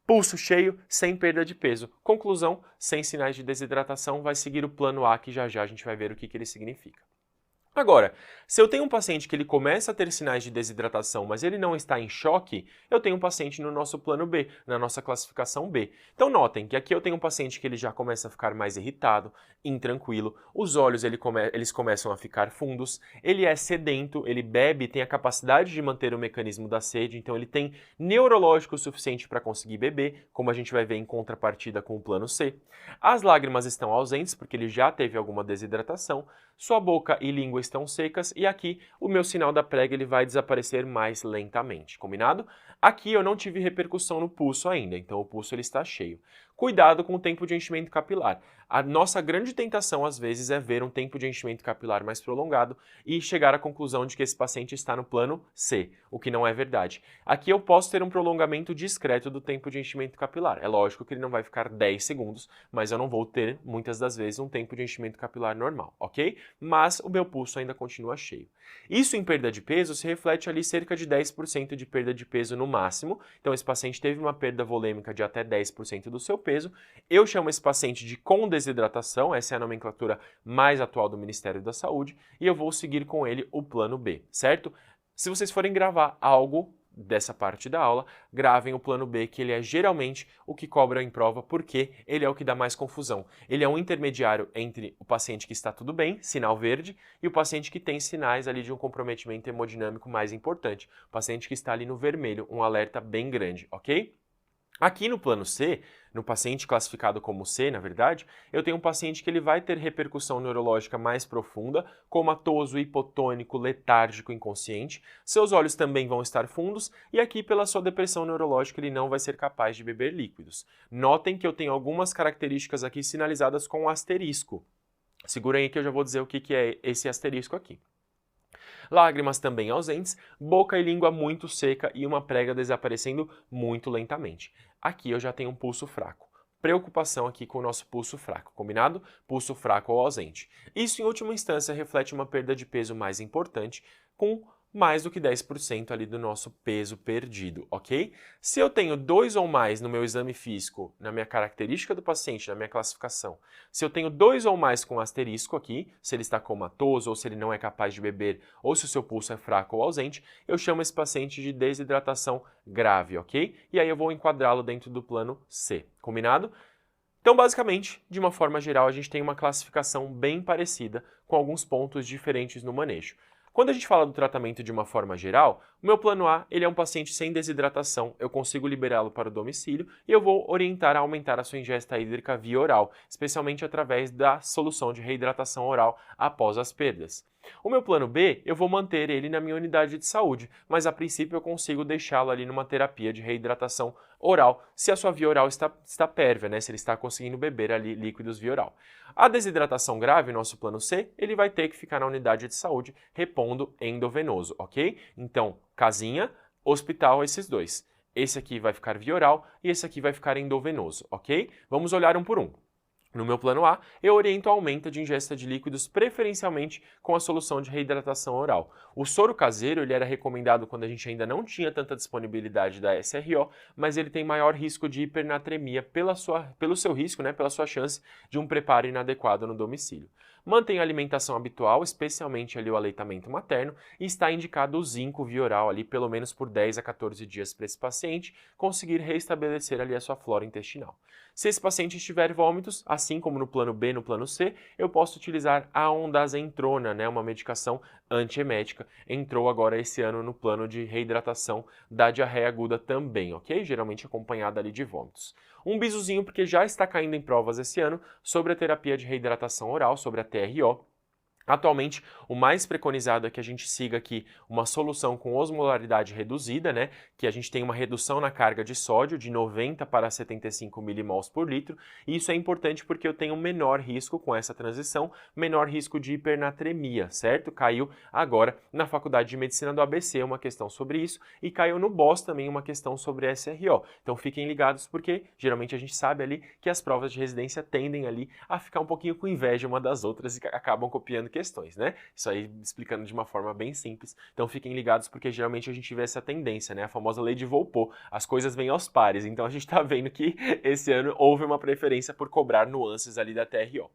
Pulso cheio, sem perda de peso. Conclusão, sem sinais de desidratação, vai seguir o plano A, que já a gente vai ver o que ele significa. Agora, se eu tenho um paciente que ele começa a ter sinais de desidratação, mas ele não está em choque, eu tenho um paciente no nosso plano B, na nossa classificação B. Então notem que aqui eu tenho um paciente que ele já começa a ficar mais irritado, intranquilo, os olhos eles começam a ficar fundos, ele é sedento, ele bebe, tem a capacidade de manter o mecanismo da sede, então ele tem neurológico suficiente para conseguir beber, como a gente vai ver em contrapartida com o plano C. As lágrimas estão ausentes porque ele já teve alguma desidratação, sua boca e língua estão secas e aqui o meu sinal da prega ele vai desaparecer mais lentamente, combinado? Aqui eu não tive repercussão no pulso ainda, então o pulso ele está cheio. Cuidado com o tempo de enchimento capilar. A nossa grande tentação, às vezes, é ver um tempo de enchimento capilar mais prolongado e chegar à conclusão de que esse paciente está no plano C, o que não é verdade. Aqui eu posso ter um prolongamento discreto do tempo de enchimento capilar. É lógico que ele não vai ficar 10 segundos, mas eu não vou ter, muitas das vezes, um tempo de enchimento capilar normal, ok? Mas o meu pulso ainda continua cheio. Isso em perda de peso se reflete ali cerca de 10% de perda de peso no máximo. Então esse paciente teve uma perda volêmica de até 10% do seu peso. Eu chamo esse paciente de com desidratação, essa é a nomenclatura mais atual do Ministério da Saúde, e eu vou seguir com ele o plano B, certo? Se vocês forem gravar algo dessa parte da aula, gravem o plano B, que ele é geralmente o que cobra em prova, porque ele é o que dá mais confusão. Ele é um intermediário entre o paciente que está tudo bem, sinal verde, e o paciente que tem sinais ali de um comprometimento hemodinâmico mais importante. O paciente que está ali no vermelho, um alerta bem grande, ok? Aqui no plano C, no paciente classificado como C, na verdade, eu tenho um paciente que ele vai ter repercussão neurológica mais profunda, comatoso, hipotônico, letárgico, inconsciente. Seus olhos também vão estar fundos e aqui, pela sua depressão neurológica, ele não vai ser capaz de beber líquidos. Notem que eu tenho algumas características aqui sinalizadas com asterisco. Segura aí que eu já vou dizer o que é esse asterisco aqui. Lágrimas também ausentes, boca e língua muito seca e uma prega desaparecendo muito lentamente. Aqui eu já tenho um pulso fraco. Preocupação aqui com o nosso pulso fraco, combinado? Pulso fraco ou ausente. Isso, em última instância, reflete uma perda de peso mais importante, com mais do que 10% ali do nosso peso perdido, ok? Se eu tenho 2 ou mais no meu exame físico, na minha característica do paciente, na minha classificação, se eu tenho 2 ou mais com asterisco aqui, se ele está comatoso ou se ele não é capaz de beber ou se o seu pulso é fraco ou ausente, eu chamo esse paciente de desidratação grave, ok? E aí eu vou enquadrá-lo dentro do plano C, combinado? Então, basicamente, de uma forma geral, a gente tem uma classificação bem parecida, com alguns pontos diferentes no manejo. Quando a gente fala do tratamento de uma forma geral, o meu plano A ele é um paciente sem desidratação, eu consigo liberá-lo para o domicílio e eu vou orientar a aumentar a sua ingesta hídrica via oral, especialmente através da solução de reidratação oral após as perdas. O meu plano B, eu vou manter ele na minha unidade de saúde, mas a princípio eu consigo deixá-lo ali numa terapia de reidratação oral, se a sua via oral está pérvia, né? Se ele está conseguindo beber ali líquidos via oral. A desidratação grave, nosso plano C, ele vai ter que ficar na unidade de saúde repondo endovenoso, ok? Então, casinha, hospital, esses dois. Esse aqui vai ficar via oral e esse aqui vai ficar endovenoso, ok? Vamos olhar um por um. No meu plano A, eu oriento o aumento de ingesta de líquidos, preferencialmente com a solução de reidratação oral. O soro caseiro ele era recomendado quando a gente ainda não tinha tanta disponibilidade da SRO, mas ele tem maior risco de hipernatremia pelo seu risco, né, pela sua chance de um preparo inadequado no domicílio. Mantém a alimentação habitual, especialmente ali o aleitamento materno, e está indicado o zinco via oral ali pelo menos por 10 a 14 dias para esse paciente conseguir restabelecer ali a sua flora intestinal. Se esse paciente tiver vômitos, assim como no plano B e no plano C, eu posso utilizar a ondansetron, né, uma medicação antiemética. Entrou agora esse ano no plano de reidratação da diarreia aguda também, ok? Geralmente acompanhada ali de vômitos. Um bisuzinho porque já está caindo em provas esse ano sobre a terapia de reidratação oral, sobre a TRO. Atualmente, o mais preconizado é que a gente siga aqui uma solução com osmolaridade reduzida, né? Que a gente tem uma redução na carga de sódio de 90 para 75 milimols por litro. E isso é importante porque eu tenho menor risco com essa transição, menor risco de hipernatremia, certo? Caiu agora na Faculdade de Medicina do ABC uma questão sobre isso e caiu no BOS também uma questão sobre SRO. Então fiquem ligados porque geralmente a gente sabe ali que as provas de residência tendem ali a ficar um pouquinho com inveja uma das outras e acabam copiando questões, né? Isso aí explicando de uma forma bem simples. Então fiquem ligados porque geralmente a gente vê essa tendência, né? A famosa lei de Volpone, as coisas vêm aos pares. Então a gente tá vendo que esse ano houve uma preferência por cobrar nuances ali da TRO.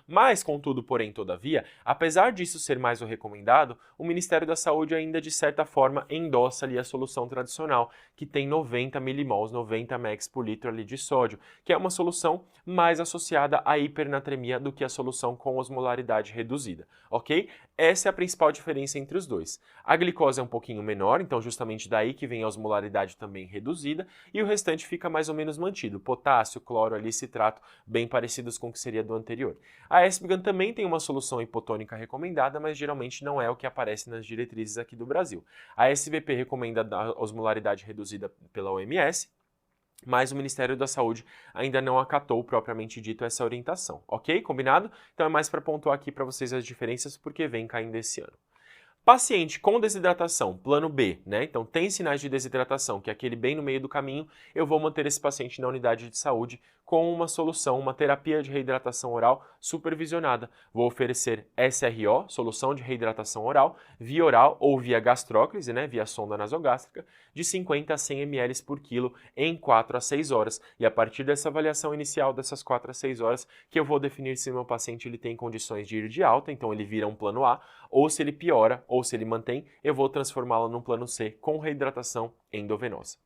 Mas, contudo, porém, todavia, apesar disso ser mais o recomendado, o Ministério da Saúde ainda de certa forma endossa ali a solução tradicional, que tem 90 milimols, 90 mEq por litro ali de sódio, que é uma solução mais associada à hipernatremia do que a solução com osmolaridade reduzida, ok? Essa é a principal diferença entre os dois. A glicose é um pouquinho menor, então justamente daí que vem a osmolaridade também reduzida, e o restante fica mais ou menos mantido, potássio, cloro ali, citrato, bem parecidos com o que seria do anterior. A Esbgan também tem uma solução hipotônica recomendada, mas geralmente não é o que aparece nas diretrizes aqui do Brasil. A SVP recomenda a osmolaridade reduzida pela OMS, mas o Ministério da Saúde ainda não acatou propriamente dito essa orientação, ok? Combinado? Então é mais para pontuar aqui para vocês as diferenças porque vem caindo esse ano. Paciente com desidratação, plano B, né? Então tem sinais de desidratação, que é aquele bem no meio do caminho, eu vou manter esse paciente na unidade de saúde com uma solução, uma terapia de reidratação oral supervisionada. Vou oferecer SRO, solução de reidratação oral, via oral ou via gastróclise, né? Via sonda nasogástrica, de 50 a 100 ml por quilo em 4 a 6 horas. E a partir dessa avaliação inicial dessas 4 a 6 horas, que eu vou definir se o meu paciente ele tem condições de ir de alta, então ele vira um plano A, ou se ele piora, ou se ele mantém, eu vou transformá-lo num plano C com reidratação endovenosa.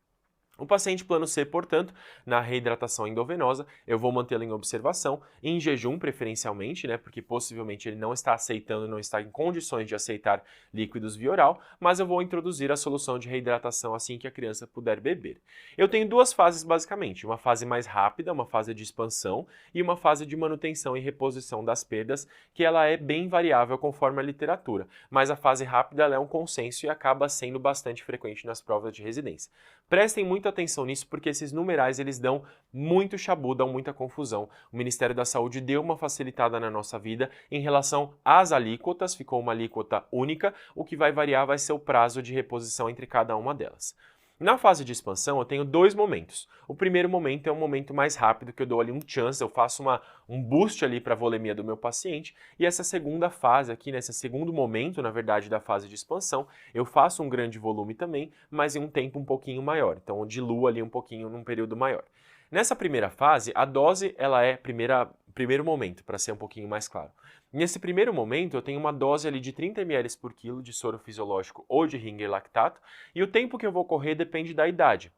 O paciente plano C, portanto, na reidratação endovenosa, eu vou mantê-lo em observação, em jejum preferencialmente, né, porque possivelmente ele não está aceitando, não está em condições de aceitar líquidos via oral, mas eu vou introduzir a solução de reidratação assim que a criança puder beber. Eu tenho duas fases basicamente, uma fase mais rápida, uma fase de expansão, e uma fase de manutenção e reposição das perdas, que ela é bem variável conforme a literatura, mas a fase rápida ela é um consenso e acaba sendo bastante frequente nas provas de residência. Prestem muita atenção nisso porque esses numerais eles dão muito chabu, dão muita confusão. O Ministério da Saúde deu uma facilitada na nossa vida em relação às alíquotas, ficou uma alíquota única, o que vai variar vai ser o prazo de reposição entre cada uma delas. Na fase de expansão, eu tenho dois momentos. O primeiro momento é um momento mais rápido, que eu dou ali um chance, eu faço um boost ali para a volemia do meu paciente. E essa segunda fase aqui, nesse segundo momento, na verdade, da fase de expansão, eu faço um grande volume também, mas em um tempo um pouquinho maior. Então, eu diluo ali um pouquinho num período maior. Nessa primeira fase, a dose ela é primeiro momento, para ser um pouquinho mais claro. Nesse primeiro momento, eu tenho uma dose ali de 30 ml por quilo de soro fisiológico ou de Ringer lactato, e o tempo que eu vou correr depende da idade.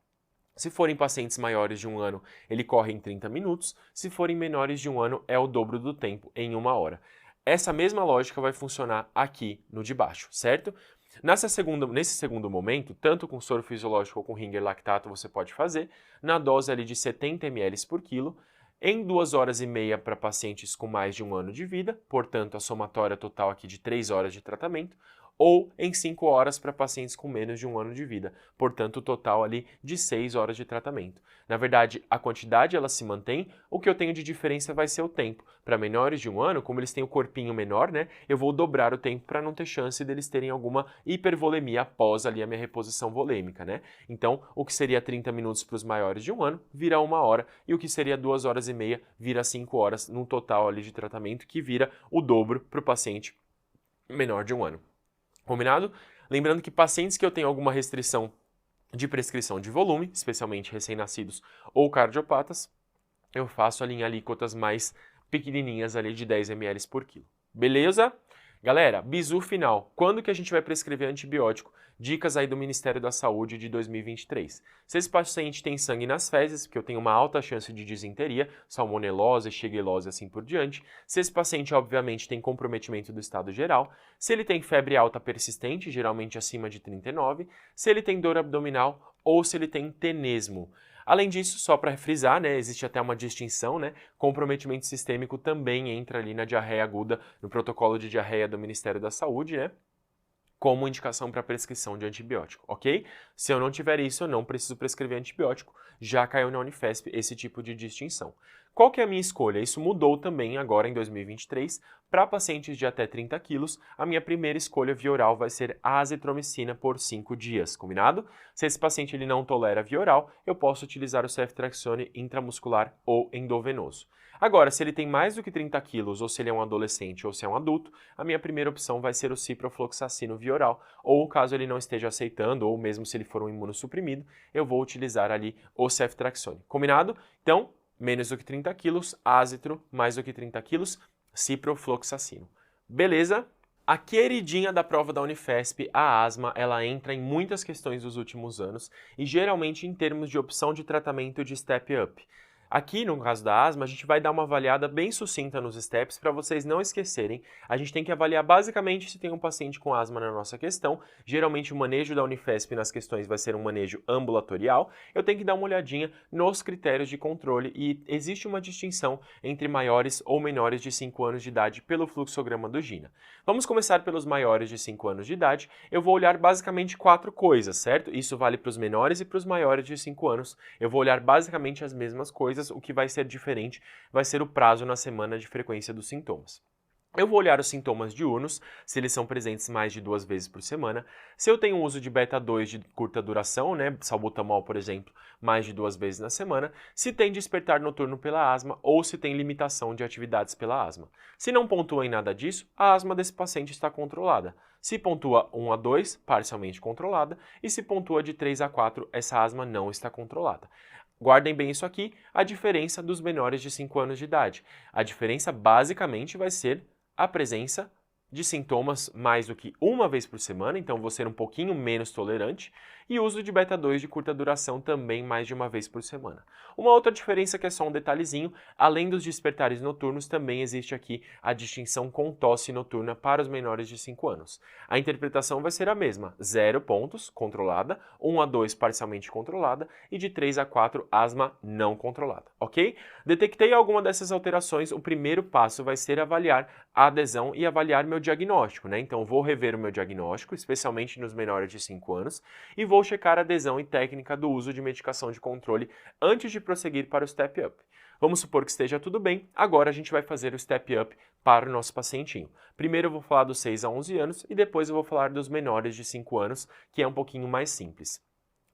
Se forem pacientes maiores de 1 ano, ele corre em 30 minutos, se forem menores de 1 ano, é o dobro do tempo, em 1 hora. Essa mesma lógica vai funcionar aqui no de baixo, certo? Nesse segundo momento, tanto com soro fisiológico ou com Ringer lactato você pode fazer, na dose ali de 70 ml por quilo, em 2 horas e meia para pacientes com mais de 1 ano de vida, portanto a somatória total aqui de 3 horas de tratamento, ou em 5 horas para pacientes com menos de 1 ano de vida. Portanto, o total ali de 6 horas de tratamento. Na verdade, a quantidade ela se mantém, o que eu tenho de diferença vai ser o tempo. Para menores de 1 ano, como eles têm o corpinho menor, né, eu vou dobrar o tempo para não ter chance deles terem alguma hipervolemia após ali a minha reposição volêmica, né? Então, o que seria 30 minutos para os maiores de 1 ano, vira 1 hora, e o que seria 2 horas e meia, vira 5 horas, num total ali de tratamento, que vira o dobro para o paciente menor de 1 ano. Combinado? Lembrando que pacientes que eu tenho alguma restrição de prescrição de volume, especialmente recém-nascidos ou cardiopatas, eu faço ali em alíquotas mais pequenininhas ali de 10 ml por quilo. Beleza? Galera, bizu final. Quando que a gente vai prescrever antibiótico? Dicas aí do Ministério da Saúde de 2023. Se esse paciente tem sangue nas fezes, porque eu tenho uma alta chance de disenteria, salmonelose, shigellose e assim por diante. Se esse paciente, obviamente, tem comprometimento do estado geral. Se ele tem febre alta persistente, geralmente acima de 39. Se ele tem dor abdominal ou se ele tem tenesmo. Além disso, só para frisar, né, existe até uma distinção, né, comprometimento sistêmico também entra ali na diarreia aguda, no protocolo de diarreia do Ministério da Saúde, né, como indicação para prescrição de antibiótico, ok? Se eu não tiver isso, eu não preciso prescrever antibiótico, já caiu na Unifesp esse tipo de distinção. Qual que é a minha escolha? Isso mudou também agora em 2023. Para pacientes de até 30 quilos, a minha primeira escolha via oral vai ser a azitromicina por 5 dias, combinado? Se esse paciente ele não tolera via oral, eu posso utilizar o ceftriaxone intramuscular ou endovenoso. Agora, se ele tem mais do que 30 quilos, ou se ele é um adolescente ou se é um adulto, a minha primeira opção vai ser o ciprofloxacino via oral, ou caso ele não esteja aceitando, ou mesmo se ele for um imunossuprimido, eu vou utilizar ali o ceftriaxone. Combinado? Então, menos do que 30 quilos, Azitro, mais do que 30 quilos, ciprofloxacino. Beleza? A queridinha da prova da Unifesp, a asma, ela entra em muitas questões dos últimos anos e geralmente em termos de opção de tratamento de step up. Aqui, no caso da asma, a gente vai dar uma avaliada bem sucinta nos steps para vocês não esquecerem. A gente tem que avaliar basicamente se tem um paciente com asma na nossa questão. Geralmente o manejo da Unifesp nas questões vai ser um manejo ambulatorial. Eu tenho que dar uma olhadinha nos critérios de controle e existe uma distinção entre maiores ou menores de 5 anos de idade pelo fluxograma do GINA. Vamos começar pelos maiores de 5 anos de idade. Eu vou olhar basicamente 4 coisas, certo? Isso vale para os menores e para os maiores de 5 anos. Eu vou olhar basicamente as mesmas coisas. O que vai ser diferente vai ser o prazo na semana de frequência dos sintomas. Eu vou olhar os sintomas diurnos, se eles são presentes mais de 2 vezes por semana. Se eu tenho uso de beta-2 de curta duração, né, salbutamol, por exemplo, mais de 2 vezes na semana. Se tem despertar noturno pela asma ou se tem limitação de atividades pela asma. Se não pontua em nada disso, a asma desse paciente está controlada. Se pontua 1 a 2, parcialmente controlada. E se pontua de 3 a 4, essa asma não está controlada. Guardem bem isso aqui, a diferença dos menores de 5 anos de idade. A diferença basicamente vai ser a presença de sintomas mais do que 1 vez por semana, então vou ser um pouquinho menos tolerante, e uso de beta-2 de curta duração também mais de 1 vez por semana. Uma outra diferença que é só um detalhezinho, além dos despertares noturnos, também existe aqui a distinção com tosse noturna para os menores de 5 anos. A interpretação vai ser a mesma, 0 pontos, controlada, 1 a 2 parcialmente controlada e de 3 a 4 asma não controlada, ok? Detectei alguma dessas alterações, o primeiro passo vai ser avaliar a adesão e avaliar meu diagnóstico, né? Então vou rever o meu diagnóstico, especialmente nos menores de 5 anos, e vou checar a adesão e técnica do uso de medicação de controle antes de prosseguir para o step up. Vamos supor que esteja tudo bem, agora a gente vai fazer o step up para o nosso pacientinho. Primeiro eu vou falar dos 6 a 11 anos e depois eu vou falar dos menores de 5 anos, que é um pouquinho mais simples.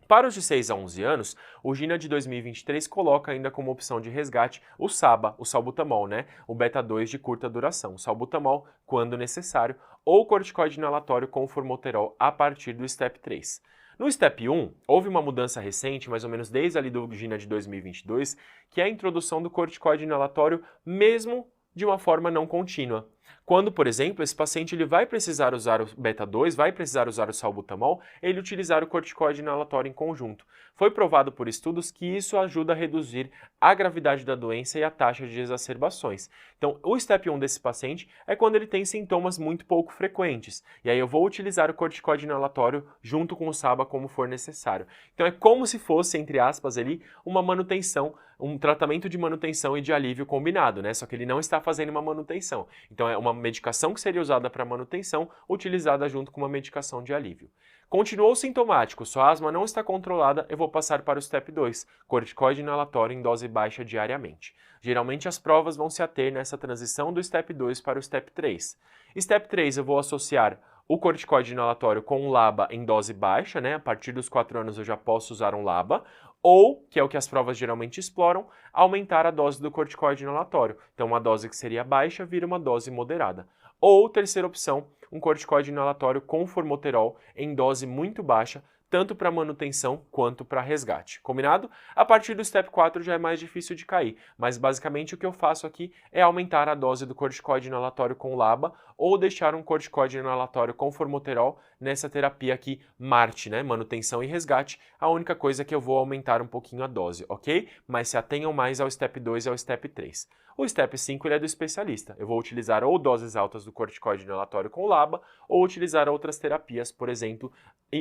Para os de 6 a 11 anos, o GINA de 2023 coloca ainda como opção de resgate o SABA, o salbutamol, né? O beta-2 de curta duração, salbutamol quando necessário, ou corticoide inalatório com formoterol a partir do STEP 3. No STEP 1, houve uma mudança recente, mais ou menos desde ali do GINA de 2022, que é a introdução do corticoide inalatório mesmo de uma forma não contínua. Quando, por exemplo, esse paciente ele vai precisar usar o beta-2, vai precisar usar o salbutamol, ele utilizar o corticoide inalatório em conjunto. Foi provado por estudos que isso ajuda a reduzir a gravidade da doença e a taxa de exacerbações. Então, o step 1 desse paciente é quando ele tem sintomas muito pouco frequentes. E aí eu vou utilizar o corticoide inalatório junto com o SABA como for necessário. Então, é como se fosse, entre aspas, ali, uma manutenção, um tratamento de manutenção e de alívio combinado, né? Só que ele não está fazendo uma manutenção. Então, uma medicação que seria usada para manutenção, utilizada junto com uma medicação de alívio. Continuou sintomático, sua asma não está controlada, eu vou passar para o STEP 2, corticoide inalatório em dose baixa diariamente. Geralmente as provas vão se ater nessa transição do STEP 2 para o STEP 3. STEP 3 eu vou associar o corticoide inalatório com um LABA em dose baixa, né? A partir dos 4 anos eu já posso usar um LABA, ou, que é o que as provas geralmente exploram, aumentar a dose do corticoide inalatório. Então uma dose que seria baixa vira uma dose moderada. Ou, terceira opção, um corticoide inalatório com formoterol em dose muito baixa, tanto para manutenção quanto para resgate. Combinado? A partir do STEP 4 já é mais difícil de cair, mas basicamente o que eu faço aqui é aumentar a dose do corticoide inalatório com LABA ou deixar um corticoide inalatório com formoterol nessa terapia aqui MART, né? Manutenção e resgate. A única coisa é que eu vou aumentar um pouquinho a dose, ok? Mas se atenham mais ao STEP 2 e ao STEP 3. O STEP 5 ele é do especialista. Eu vou utilizar ou doses altas do corticoide inalatório com LABA ou utilizar outras terapias, por exemplo,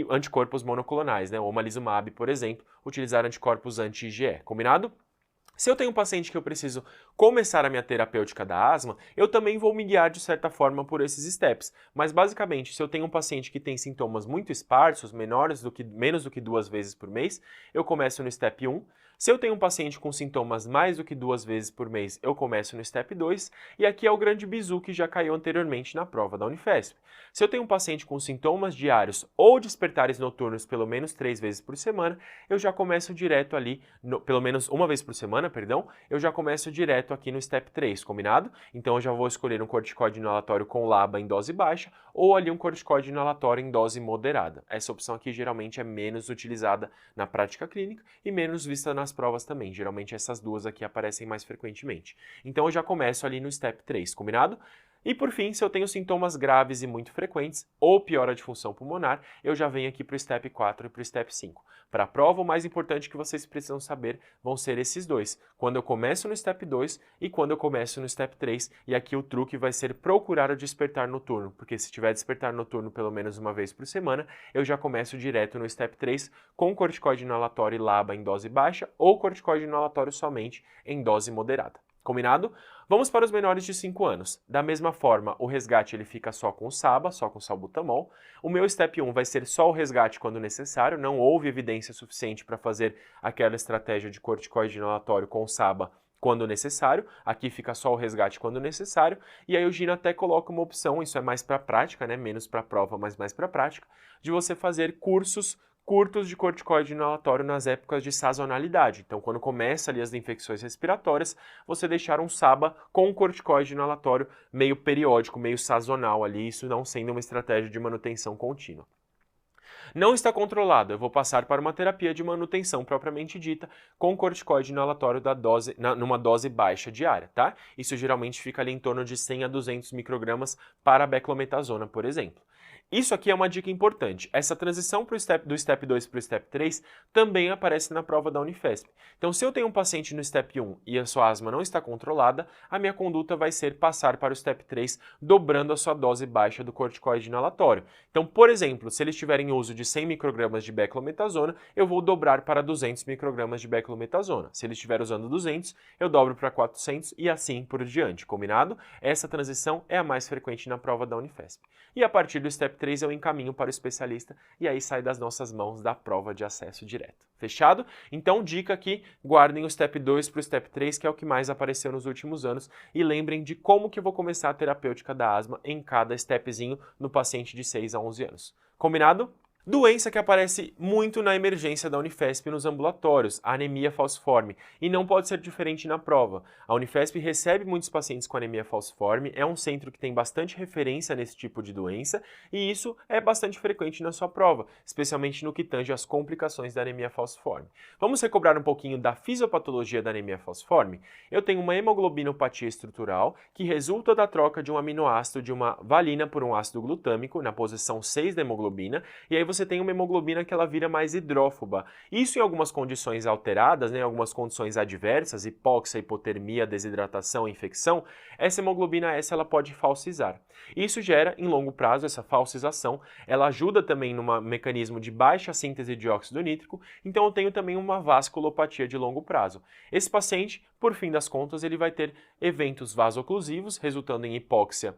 anticorpos monoclonais, né? O omalizumab, por exemplo, utilizar anticorpos anti-IgE. Combinado? Se eu tenho um paciente que eu preciso começar a minha terapêutica da asma, eu também vou me guiar de certa forma por esses steps. Mas basicamente, se eu tenho um paciente que tem sintomas muito esparsos, menos do que 2 vezes por mês, eu começo no STEP 1. Se eu tenho um paciente com sintomas mais do que 2 vezes por mês, eu começo no STEP 2. E aqui é o grande bizu que já caiu anteriormente na prova da Unifesp. Se eu tenho um paciente com sintomas diários ou despertares noturnos pelo menos 3 vezes por semana, eu já começo direto ali, pelo menos uma vez por semana, eu já começo direto aqui no STEP 3, combinado? Então eu já vou escolher um corticoide inalatório com LABA em dose baixa ou ali um corticoide inalatório em dose moderada. Essa opção aqui geralmente é menos utilizada na prática clínica e menos vista nas provas também. Geralmente essas duas aqui aparecem mais frequentemente. Então eu já começo ali no STEP 3, combinado? E por fim, se eu tenho sintomas graves e muito frequentes, ou piora de função pulmonar, eu já venho aqui para o STEP 4 e para o STEP 5. Para a prova, o mais importante que vocês precisam saber vão ser esses dois. Quando eu começo no STEP 2 e quando eu começo no STEP 3. E aqui o truque vai ser procurar o despertar noturno, porque se tiver despertar noturno pelo menos uma vez por semana, eu já começo direto no STEP 3 com corticoide inalatório e LABA em dose baixa ou corticoide inalatório somente em dose moderada. Combinado? Vamos para os menores de 5 anos. Da mesma forma, o resgate ele fica só com SABA, só com salbutamol. O meu STEP 1 vai ser só o resgate quando necessário, não houve evidência suficiente para fazer aquela estratégia de corticoide inalatório com SABA quando necessário. Aqui fica só o resgate quando necessário. E aí o Gino até coloca uma opção, isso é mais para prática, né? Menos para prova, mas mais para prática, de você fazer cursos curtos de corticoide inalatório nas épocas de sazonalidade. Então, quando começa ali as infecções respiratórias, você deixar um SABA com um corticoide inalatório meio periódico, meio sazonal ali, isso não sendo uma estratégia de manutenção contínua. Não está controlado, eu vou passar para uma terapia de manutenção propriamente dita, com corticoide inalatório numa dose baixa diária, tá? Isso geralmente fica ali em torno de 100 a 200 microgramas para a beclometasona, por exemplo. Isso aqui é uma dica importante. Essa transição do STEP 2 para o STEP 3 também aparece na prova da Unifesp. Então, se eu tenho um paciente no STEP 1 e a sua asma não está controlada, a minha conduta vai ser passar para o STEP 3, dobrando a sua dose baixa do corticoide inalatório. Então, por exemplo, se eles tiverem uso de 100 microgramas de beclometasona, eu vou dobrar para 200 microgramas de beclometasona. Se ele estiver usando 200, eu dobro para 400 e assim por diante, combinado? Essa transição é a mais frequente na prova da Unifesp. E a partir do STEP 3 eu encaminho para o especialista e aí sai das nossas mãos da prova de acesso direto. Fechado? Então, dica aqui, guardem o STEP 2 para o STEP 3, que é o que mais apareceu nos últimos anos, e lembrem de como que eu vou começar a terapêutica da asma em cada stepzinho no paciente de 6 a 11 anos. Combinado? Doença que aparece muito na emergência da Unifesp nos ambulatórios, a anemia falciforme, e não pode ser diferente na prova. A Unifesp recebe muitos pacientes com anemia falciforme, é um centro que tem bastante referência nesse tipo de doença, e isso é bastante frequente na sua prova, especialmente no que tange às complicações da anemia falciforme. Vamos recobrar um pouquinho da fisiopatologia da anemia falciforme? Eu tenho uma hemoglobinopatia estrutural que resulta da troca de um aminoácido de uma valina por um ácido glutâmico na posição 6 da hemoglobina, e aí você tem uma hemoglobina que ela vira mais hidrófoba. Isso em algumas condições alteradas, né, em algumas condições adversas, hipóxia, hipotermia, desidratação, infecção, essa hemoglobina S ela pode falsizar. Isso gera, em longo prazo, essa falsização, ela ajuda também num mecanismo de baixa síntese de óxido nítrico, então eu tenho também uma vasculopatia de longo prazo. Esse paciente, por fim das contas, ele vai ter eventos vasoclusivos, resultando em hipóxia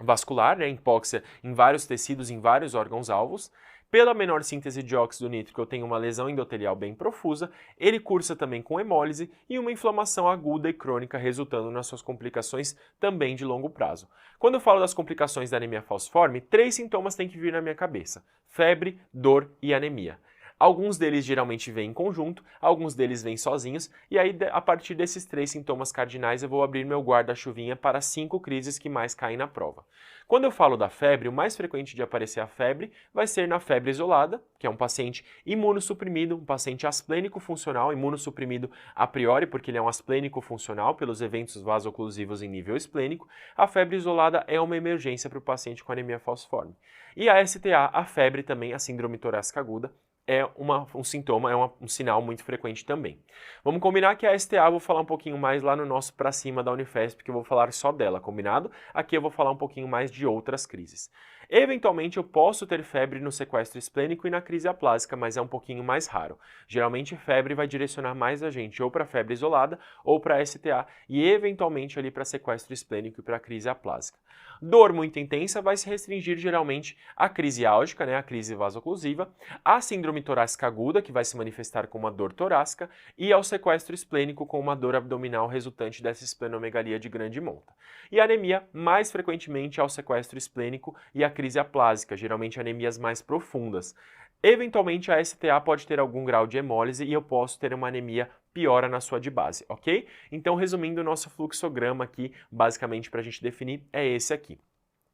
vascular, né, hipóxia em vários tecidos, em vários órgãos-alvos. Pela menor síntese de óxido nítrico, eu tenho uma lesão endotelial bem profusa, ele cursa também com hemólise e uma inflamação aguda e crônica, resultando nas suas complicações também de longo prazo. Quando eu falo das complicações da anemia falciforme, 3 sintomas têm que vir na minha cabeça: febre, dor e anemia. Alguns deles geralmente vêm em conjunto, alguns deles vêm sozinhos, e aí a partir desses 3 sintomas cardinais eu vou abrir meu guarda-chuvinha para 5 crises que mais caem na prova. Quando eu falo da febre, o mais frequente de aparecer a febre vai ser na febre isolada, que é um paciente imunossuprimido, um paciente asplênico funcional, imunossuprimido a priori porque ele é um asplênico funcional pelos eventos vasoclusivos em nível esplênico. A febre isolada é uma emergência para o paciente com anemia falciforme. E a STA, a febre também, a síndrome torácica aguda, é um sintoma, um sinal muito frequente também. Vamos combinar que a STA eu vou falar um pouquinho mais lá no nosso Pra Cima da Unifesp, que eu vou falar só dela, combinado? Aqui eu vou falar um pouquinho mais de outras crises. Eventualmente eu posso ter febre no sequestro esplênico e na crise aplásica, mas é um pouquinho mais raro. Geralmente febre vai direcionar mais a gente ou para febre isolada ou para STA e eventualmente ali para sequestro esplênico e para crise aplásica. Dor muito intensa vai se restringir geralmente à crise álgica, né, a crise vasoclusiva, à síndrome torácica aguda, que vai se manifestar com uma dor torácica, e ao sequestro esplênico com uma dor abdominal resultante dessa esplenomegalia de grande monta. E a anemia, mais frequentemente, ao sequestro esplênico e à crise aplásica, geralmente anemias mais profundas. Eventualmente a STA pode ter algum grau de hemólise e eu posso ter uma anemia piora na sua de base, ok? Então, resumindo, o nosso fluxograma aqui, basicamente para a gente definir, é esse aqui.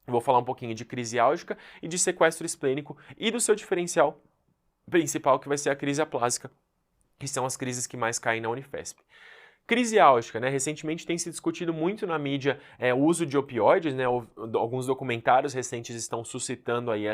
Vou falar um pouquinho de crise álgica e de sequestro esplênico e do seu diferencial principal, que vai ser a crise aplásica, que são as crises que mais caem na Unifesp. Crise álgica, né? Recentemente tem se discutido muito na mídia o uso de opioides, né? Alguns documentários recentes estão suscitando aí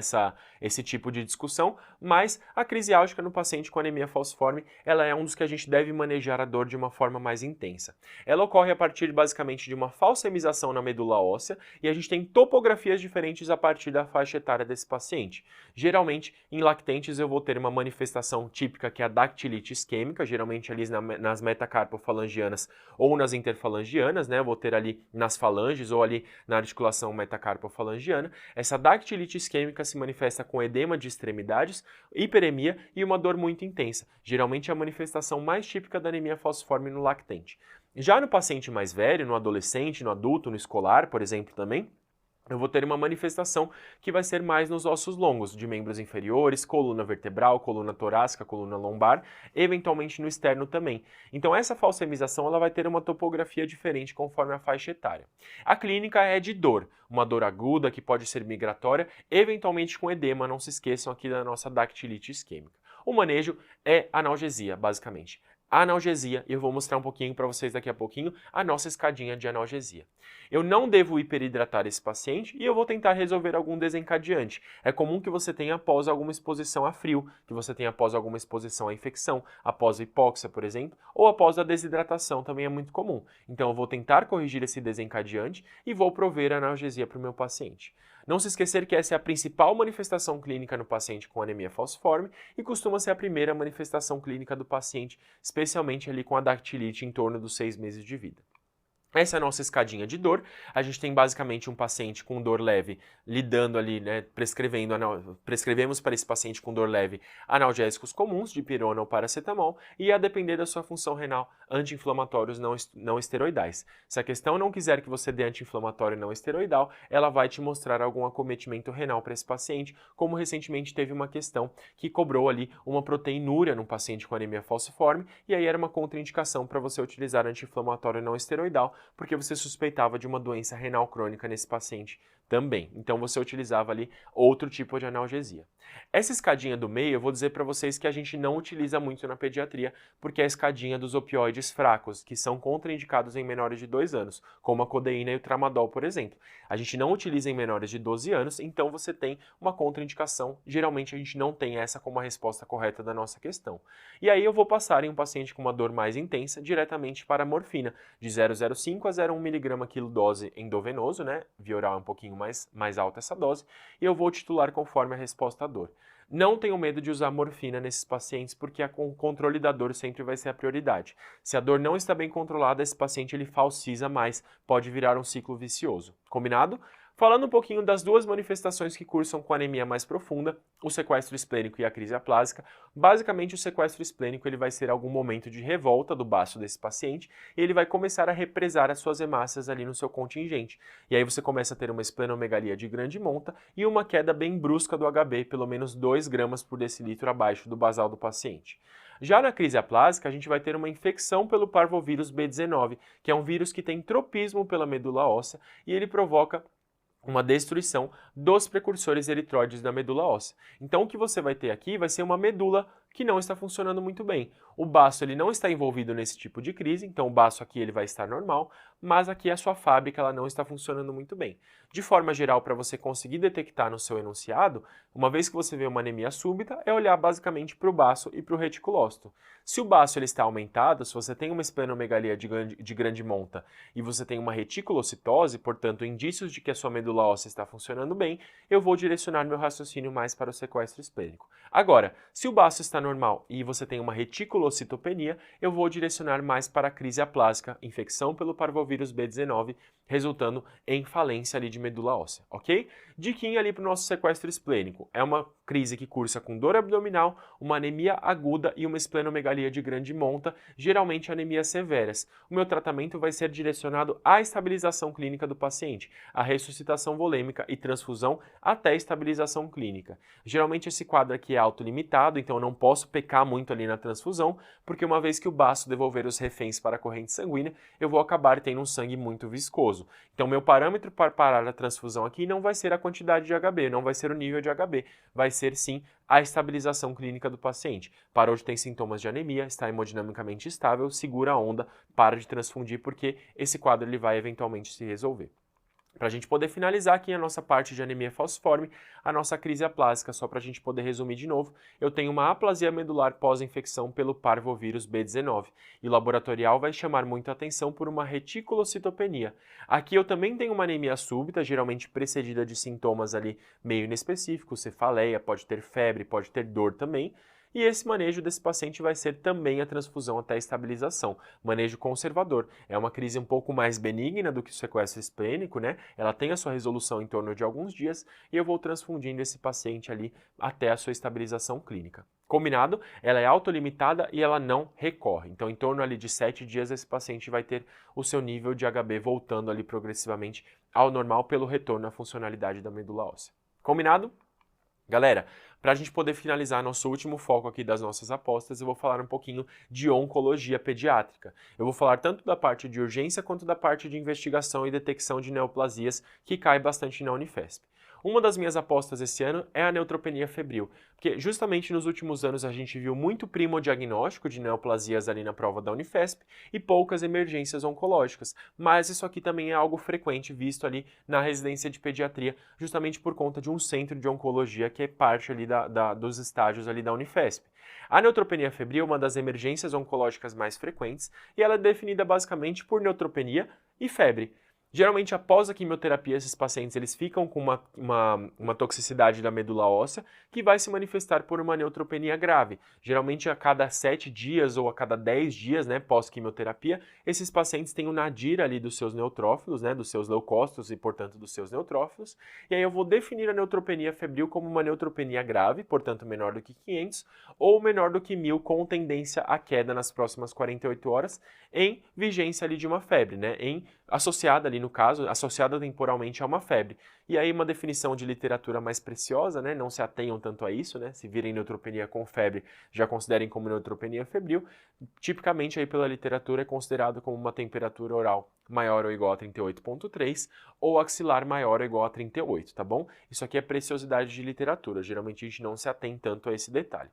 esse tipo de discussão, mas a crise álgica no paciente com anemia falciforme, ela é um dos que a gente deve manejar a dor de uma forma mais intensa. Ela ocorre a partir basicamente de uma falsemização na medula óssea e a gente tem topografias diferentes a partir da faixa etária desse paciente. Geralmente, em lactentes eu vou ter uma manifestação típica que é a dactilite isquêmica, geralmente ali nas metacarpofalangianas ou nas interfalangianas, né? Eu vou ter ali nas falanges ou ali na articulação metacarpofalangiana. Essa dactilite isquêmica se manifesta com edema de extremidades, hiperemia e uma dor muito intensa. Geralmente é a manifestação mais típica da anemia falciforme no lactente. Já no paciente mais velho, no adolescente, no adulto, no escolar, por exemplo, também, eu vou ter uma manifestação que vai ser mais nos ossos longos, de membros inferiores, coluna vertebral, coluna torácica, coluna lombar, eventualmente no externo também. Então essa falsemização ela vai ter uma topografia diferente conforme a faixa etária. A clínica é de dor, uma dor aguda que pode ser migratória, eventualmente com edema, não se esqueçam aqui da nossa dactilite isquêmica. O manejo é analgesia, basicamente. Analgesia, e eu vou mostrar um pouquinho para vocês daqui a pouquinho a nossa escadinha de analgesia. Eu não devo hiperidratar esse paciente e eu vou tentar resolver algum desencadeante. É comum que você tenha após alguma exposição a frio, que você tenha após alguma exposição à infecção, após a hipóxia, por exemplo, ou após a desidratação, também é muito comum. Então eu vou tentar corrigir esse desencadeante e vou prover a analgesia para o meu paciente. Não se esquecer que essa é a principal manifestação clínica no paciente com anemia falciforme e costuma ser a primeira manifestação clínica do paciente, especialmente ali com a dactilite em torno dos 6 meses de vida. Essa é a nossa escadinha de dor. A gente tem basicamente um paciente com dor leve lidando ali, né, prescrevemos para esse paciente com dor leve analgésicos comuns, dipirona ou paracetamol, e a depender da sua função renal, anti-inflamatórios não esteroidais. Se a questão não quiser que você dê anti-inflamatório não esteroidal, ela vai te mostrar algum acometimento renal para esse paciente, como recentemente teve uma questão que cobrou ali uma proteinúria num paciente com anemia falciforme, e aí era uma contraindicação para você utilizar anti-inflamatório não esteroidal, porque você suspeitava de uma doença renal crônica nesse paciente também. Então você utilizava ali outro tipo de analgesia. Essa escadinha do meio, eu vou dizer para vocês que a gente não utiliza muito na pediatria, porque é a escadinha dos opioides fracos, que são contraindicados em menores de 2 anos, como a codeína e o tramadol, por exemplo. A gente não utiliza em menores de 12 anos, então você tem uma contraindicação. Geralmente a gente não tem essa como a resposta correta da nossa questão. E aí eu vou passar em um paciente com uma dor mais intensa diretamente para a morfina, de 0,05 a 0,1 mg quilo dose endovenoso, né? Via oral é um pouquinho mais alta essa dose, e eu vou titular conforme a resposta à dor. Não tenho medo de usar morfina nesses pacientes porque o controle da dor sempre vai ser a prioridade. Se a dor não está bem controlada, esse paciente ele falsiza mais, pode virar um ciclo vicioso. Combinado? Falando um pouquinho das duas manifestações que cursam com anemia mais profunda, o sequestro esplênico e a crise aplásica. Basicamente, o sequestro esplênico ele vai ser algum momento de revolta do baço desse paciente e ele vai começar a represar as suas hemácias ali no seu contingente. E aí você começa a ter uma esplenomegalia de grande monta e uma queda bem brusca do HB, pelo menos 2 gramas por decilitro abaixo do basal do paciente. Já na crise aplásica, a gente vai ter uma infecção pelo parvovírus B19, que é um vírus que tem tropismo pela medula óssea e ele provoca uma destruição dos precursores eritróides da medula óssea. Então o que você vai ter aqui vai ser uma medula que não está funcionando muito bem. O baço ele não está envolvido nesse tipo de crise, então o baço aqui ele vai estar normal, mas aqui a sua fábrica ela não está funcionando muito bem. De forma geral, para você conseguir detectar no seu enunciado, uma vez que você vê uma anemia súbita, é olhar basicamente para o baço e para o reticulócito. Se o baço ele está aumentado, se você tem uma esplenomegalia de grande monta e você tem uma reticulocitose, portanto indícios de que a sua medula óssea está funcionando bem, eu vou direcionar meu raciocínio mais para o sequestro esplênico. Agora, se o baço está normal e você tem uma reticulocitopenia, eu vou direcionar mais para a crise aplásica, infecção pelo parvovírus B19, resultando em falência ali de medula óssea, ok? Diquinha ali para o nosso sequestro esplênico. É uma crise que cursa com dor abdominal, uma anemia aguda e uma esplenomegalia de grande monta, geralmente anemias severas. O meu tratamento vai ser direcionado à estabilização clínica do paciente, à ressuscitação volêmica e transfusão até a estabilização clínica. Geralmente esse quadro aqui é autolimitado, então eu não posso pecar muito ali na transfusão, porque uma vez que o baço devolver os reféns para a corrente sanguínea, eu vou acabar tendo um sangue muito viscoso. Então meu parâmetro para parar a transfusão aqui não vai ser a quantidade de HB, não vai ser o nível de HB, vai ser sim a estabilização clínica do paciente. Parou de ter sintomas de anemia, está hemodinamicamente estável, segura a onda, para de transfundir porque esse quadro ele vai eventualmente se resolver. Para a gente poder finalizar aqui a nossa parte de anemia falciforme, a nossa crise aplásica, só para a gente poder resumir de novo, eu tenho uma aplasia medular pós-infecção pelo parvovírus B19 e o laboratorial vai chamar muita atenção por uma reticulocitopenia. Aqui eu também tenho uma anemia súbita, geralmente precedida de sintomas ali meio inespecíficos, cefaleia, pode ter febre, pode ter dor também. E esse manejo desse paciente vai ser também a transfusão até a estabilização. Manejo conservador. É uma crise um pouco mais benigna do que o sequestro esplênico, né? Ela tem a sua resolução em torno de alguns dias e eu vou transfundindo esse paciente ali até a sua estabilização clínica. Combinado? Ela é autolimitada e ela não recorre. Então, em torno ali de 7 dias, esse paciente vai ter o seu nível de HB voltando ali progressivamente ao normal pelo retorno à funcionalidade da medula óssea. Combinado? Galera, para a gente poder finalizar nosso último foco aqui das nossas apostas, eu vou falar um pouquinho de oncologia pediátrica. Eu vou falar tanto da parte de urgência quanto da parte de investigação e detecção de neoplasias, que cai bastante na Unifesp. Uma das minhas apostas esse ano é a neutropenia febril, porque justamente nos últimos anos a gente viu muito primodiagnóstico de neoplasias ali na prova da Unifesp e poucas emergências oncológicas, mas isso aqui também é algo frequente visto ali na residência de pediatria, justamente por conta de um centro de oncologia que é parte ali dos estágios ali da Unifesp. A neutropenia febril é uma das emergências oncológicas mais frequentes e ela é definida basicamente por neutropenia e febre. Geralmente, após a quimioterapia, esses pacientes eles ficam com uma toxicidade da medula óssea que vai se manifestar por uma neutropenia grave. Geralmente, a cada 7 dias ou a cada 10 dias, né, pós-quimioterapia, esses pacientes têm o nadir ali dos seus neutrófilos, né, dos seus leucócitos e, portanto, dos seus neutrófilos. E aí eu vou definir a neutropenia febril como uma neutropenia grave, portanto, menor do que 500, ou menor do que 1000, com tendência à queda nas próximas 48 horas, em vigência ali de uma febre, né, em associada ali no caso, associada temporalmente a uma febre. E aí uma definição de literatura mais preciosa, né, não se atenham tanto a isso, né, se virem neutropenia com febre, já considerem como neutropenia febril, tipicamente aí pela literatura é considerado como uma temperatura oral maior ou igual a 38,3 ou axilar maior ou igual a 38, tá bom? Isso aqui é preciosidade de literatura, geralmente a gente não se atém tanto a esse detalhe.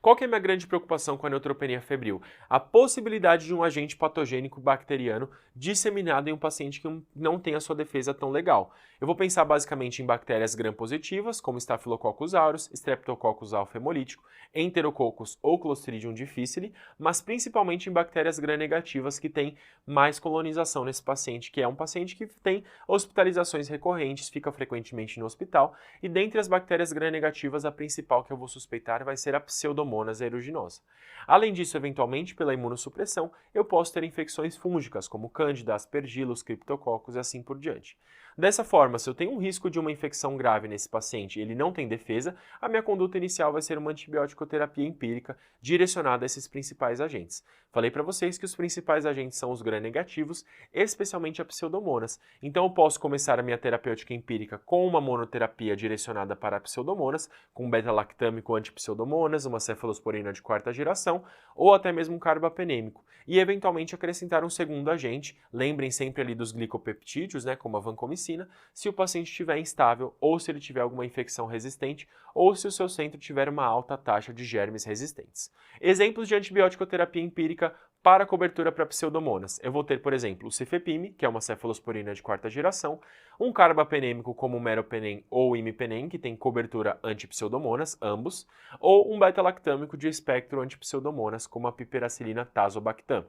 Qual que é a minha grande preocupação com a neutropenia febril? A possibilidade de um agente patogênico bacteriano disseminado em um paciente que não tem a sua defesa tão legal. Eu vou pensar basicamente em bactérias gram-positivas, como Staphylococcus aureus, Streptococcus alfa-hemolítico, Enterococcus ou Clostridium difficile, mas principalmente em bactérias gram-negativas que têm mais colonização nesse paciente, que é um paciente que tem hospitalizações recorrentes, fica frequentemente no hospital, e dentre as bactérias gram-negativas, a principal que eu vou suspeitar vai ser a Pseudomonas aeruginosa. Além disso, eventualmente, pela imunossupressão, eu posso ter infecções fúngicas, como Cândida, Aspergillus, Cryptococcus e assim por diante. Dessa forma, se eu tenho um risco de uma infecção grave nesse paciente e ele não tem defesa, a minha conduta inicial vai ser uma antibiótico-terapia empírica direcionada a esses principais agentes. Falei para vocês que os principais agentes são os gram-negativos, especialmente a Pseudomonas. Então eu posso começar a minha terapêutica empírica com uma monoterapia direcionada para a Pseudomonas, com beta-lactâmico anti-Pseudomonas, uma cefalosporina de quarta geração, ou até mesmo um carbapenêmico. E eventualmente acrescentar um segundo agente, lembrem sempre ali dos glicopeptídeos, né, como a vancomicina, se o paciente estiver instável ou se ele tiver alguma infecção resistente ou se o seu centro tiver uma alta taxa de germes resistentes. Exemplos de antibiótico-terapia empírica para cobertura para Pseudomonas. Eu vou ter, por exemplo, o cefepime, que é uma cefalosporina de quarta geração, um carbapenêmico como o meropenem ou o imipenem, que tem cobertura anti-Pseudomonas, ambos, ou um beta-lactâmico de espectro anti-Pseudomonas, como a piperacillina tazobactam.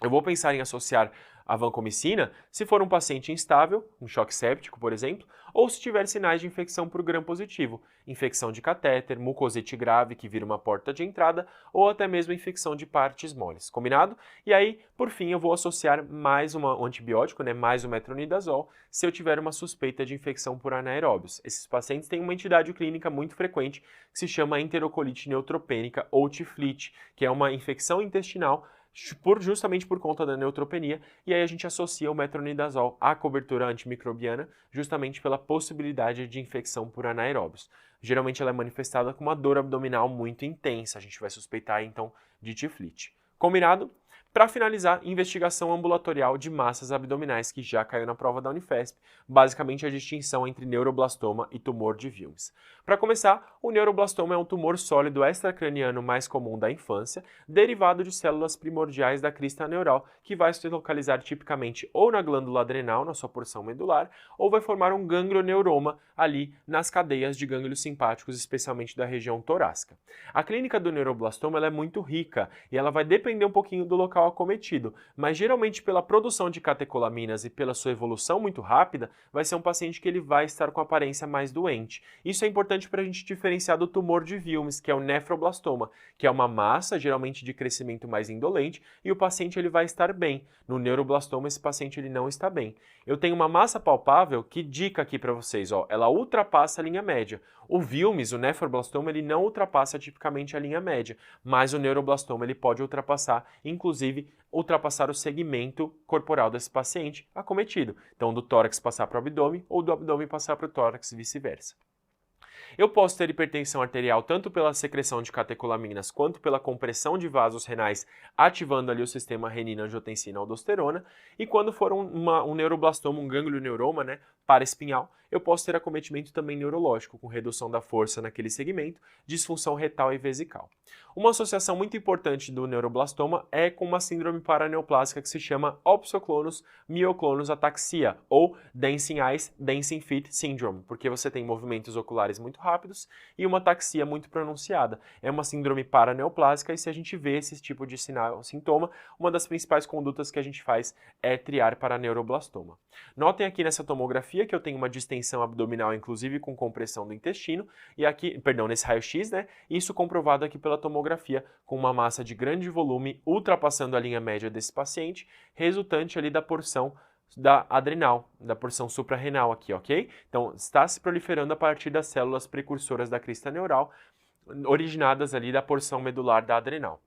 Eu vou pensar em associar a vancomicina se for um paciente instável, um choque séptico, por exemplo, ou se tiver sinais de infecção por gram-positivo, infecção de catéter, mucosite grave que vira uma porta de entrada, ou até mesmo infecção de partes moles. Combinado? E aí, por fim, eu vou associar mais um antibiótico, né, mais o metronidazol, se eu tiver uma suspeita de infecção por anaeróbios. Esses pacientes têm uma entidade clínica muito frequente que se chama enterocolite neutropênica ou tiflite, que é uma infecção intestinal justamente por conta da neutropenia, e aí a gente associa o metronidazol à cobertura antimicrobiana, justamente pela possibilidade de infecção por anaeróbios. Geralmente ela é manifestada com uma dor abdominal muito intensa, a gente vai suspeitar então de tiflite. Combinado? Para finalizar, investigação ambulatorial de massas abdominais, que já caiu na prova da Unifesp, basicamente a distinção entre neuroblastoma e tumor de Wilms. Para começar, o neuroblastoma é um tumor sólido extracraniano mais comum da infância, derivado de células primordiais da crista neural, que vai se localizar tipicamente ou na glândula adrenal, na sua porção medular, ou vai formar um ganglioneuroma ali nas cadeias de gânglios simpáticos, especialmente da região torácica. A clínica do neuroblastoma ela é muito rica e ela vai depender um pouquinho do local acometido, mas geralmente pela produção de catecolaminas e pela sua evolução muito rápida, vai ser um paciente que ele vai estar com aparência mais doente. Isso é importante para a gente diferenciar do tumor de Wilms, que é o nefroblastoma, que é uma massa geralmente de crescimento mais indolente e o paciente ele vai estar bem. No neuroblastoma esse paciente ele não está bem. Eu tenho uma massa palpável que dica aqui para vocês, ó, ela ultrapassa a linha média. O Wilms, o nefroblastoma, ele não ultrapassa tipicamente a linha média, mas o neuroblastoma ele pode ultrapassar, inclusive ultrapassar o segmento corporal desse paciente acometido. Então, do tórax passar para o abdômen ou do abdômen passar para o tórax e vice-versa. Eu posso ter hipertensão arterial tanto pela secreção de catecolaminas quanto pela compressão de vasos renais, ativando ali o sistema renina-angiotensina-aldosterona. E quando for um neuroblastoma, um ganglioneuroma, né, paraespinhal, eu posso ter acometimento também neurológico, com redução da força naquele segmento, disfunção retal e vesical. Uma associação muito importante do neuroblastoma é com uma síndrome paraneoplásica que se chama opsoclonus myoclonus ataxia, ou Dancing Eyes, Dancing Feet Syndrome, porque você tem movimentos oculares muito rápidos e uma ataxia muito pronunciada. É uma síndrome paraneoplásica e se a gente vê esse tipo de sinal, sintoma, uma das principais condutas que a gente faz é triar para neuroblastoma. Notem aqui nessa tomografia que eu tenho uma distensão abdominal, inclusive com compressão do intestino, e aqui, perdão, nesse raio-x, né? Isso comprovado aqui pela tomografia, com uma massa de grande volume ultrapassando a linha média desse paciente, resultante ali da porção da adrenal, da porção suprarrenal aqui, ok? Então, está se proliferando a partir das células precursoras da crista neural, originadas ali da porção medular da adrenal.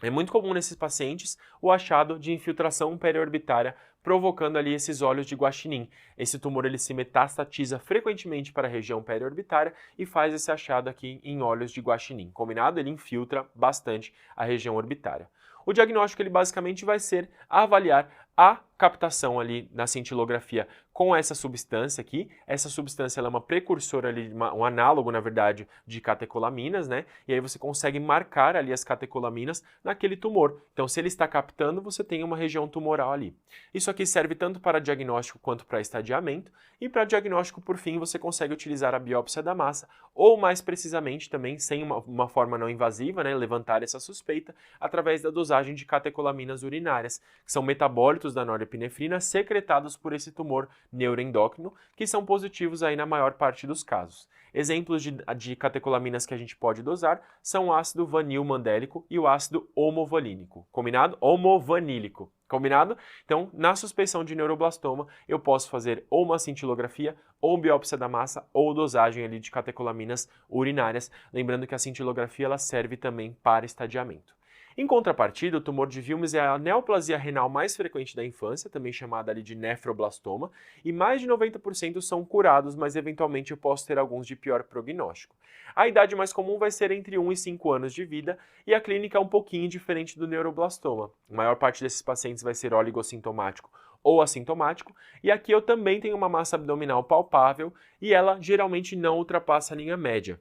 É muito comum nesses pacientes o achado de infiltração periorbitária, provocando ali esses olhos de guaxinim. Esse tumor ele se metastatiza frequentemente para a região periorbitária e faz esse achado aqui em olhos de guaxinim. Combinado? Ele infiltra bastante a região orbitária. O diagnóstico ele basicamente vai ser avaliar a captação ali na cintilografia com essa substância aqui. Essa substância ela é uma precursora ali, um análogo, na verdade, de catecolaminas, né? E aí você consegue marcar ali as catecolaminas naquele tumor. Então, se ele está captando, você tem uma região tumoral ali. Isso aqui serve tanto para diagnóstico quanto para estadiamento. E para diagnóstico, por fim, você consegue utilizar a biópsia da massa ou, mais precisamente, também sem uma forma não invasiva, né? Levantar essa suspeita através da dosagem de catecolaminas urinárias, que são metabólitos da norepinefrina secretados por esse tumor neuroendócrino, que são positivos aí na maior parte dos casos. Exemplos de catecolaminas que a gente pode dosar são o ácido vanil-mandélico e o ácido homovanílico. Combinado? Homovanílico. Combinado? Então, na suspeição de neuroblastoma, eu posso fazer ou uma cintilografia, ou biópsia da massa, ou dosagem ali de catecolaminas urinárias. Lembrando que a cintilografia ela serve também para estadiamento. Em contrapartida, o tumor de Wilms é a neoplasia renal mais frequente da infância, também chamada ali de nefroblastoma, e mais de 90% são curados, mas eventualmente eu posso ter alguns de pior prognóstico. A idade mais comum vai ser entre 1 e 5 anos de vida, e a clínica é um pouquinho diferente do neuroblastoma. A maior parte desses pacientes vai ser oligossintomático ou assintomático, e aqui eu também tenho uma massa abdominal palpável, e ela geralmente não ultrapassa a linha média.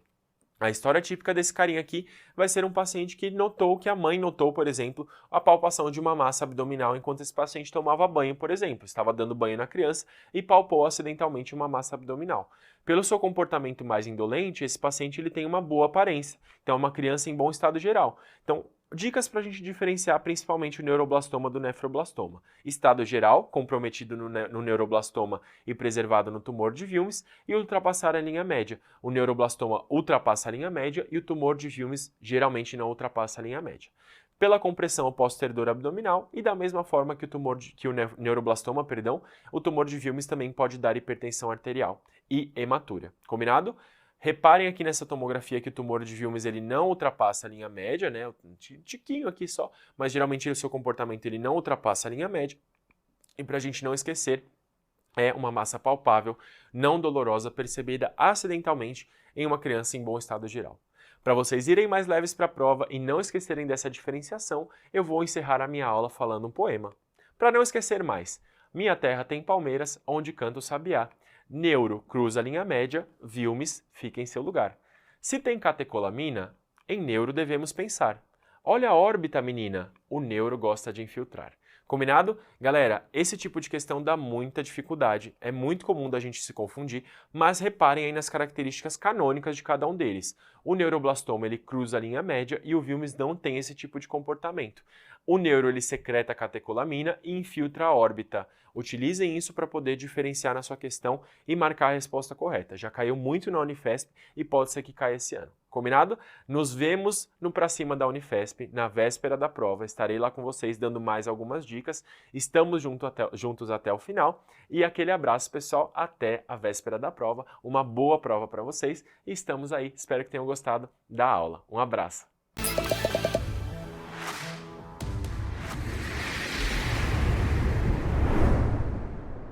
A história típica desse carinha aqui vai ser um paciente que notou que a mãe notou, por exemplo, a palpação de uma massa abdominal enquanto esse paciente tomava banho, por exemplo. Estava dando banho na criança e palpou acidentalmente uma massa abdominal. Pelo seu comportamento mais indolente, esse paciente ele tem uma boa aparência. Então, é uma criança em bom estado geral. Então, dicas para a gente diferenciar principalmente o neuroblastoma do nefroblastoma. Estado geral, comprometido no neuroblastoma e preservado no tumor de Wilms, e ultrapassar a linha média. O neuroblastoma ultrapassa a linha média e o tumor de Wilms geralmente não ultrapassa a linha média. Pela compressão eu posso ter dor abdominal e da mesma forma que o neuroblastoma, o tumor de Wilms também pode dar hipertensão arterial e hematúria. Combinado? Reparem aqui nessa tomografia que o tumor de Wilms ele não ultrapassa a linha média, né? Um tiquinho aqui só, mas geralmente o seu comportamento ele não ultrapassa a linha média. E para a gente não esquecer, é uma massa palpável, não dolorosa, percebida acidentalmente em uma criança em bom estado geral. Para vocês irem mais leves para a prova e não esquecerem dessa diferenciação, eu vou encerrar a minha aula falando um poema. Para não esquecer mais, minha terra tem palmeiras, onde canta o sabiá. Neuro cruza a linha média, Wilms fica em seu lugar. Se tem catecolamina, em neuro devemos pensar. Olha a órbita, menina, o neuro gosta de infiltrar. Combinado? Galera, esse tipo de questão dá muita dificuldade, é muito comum da gente se confundir, mas reparem aí nas características canônicas de cada um deles. O neuroblastoma ele cruza a linha média e o Wilms não tem esse tipo de comportamento. O neuro ele secreta catecolamina e infiltra a órbita. Utilizem isso para poder diferenciar na sua questão e marcar a resposta correta. Já caiu muito na Unifesp e pode ser que caia esse ano. Combinado? Nos vemos no Pra Cima da Unifesp, na véspera da prova. Estarei lá com vocês dando mais algumas dicas. Estamos juntos até o final. E aquele abraço, pessoal, até a véspera da prova. Uma boa prova para vocês. E estamos aí. Espero que tenham gostado da aula. Um abraço.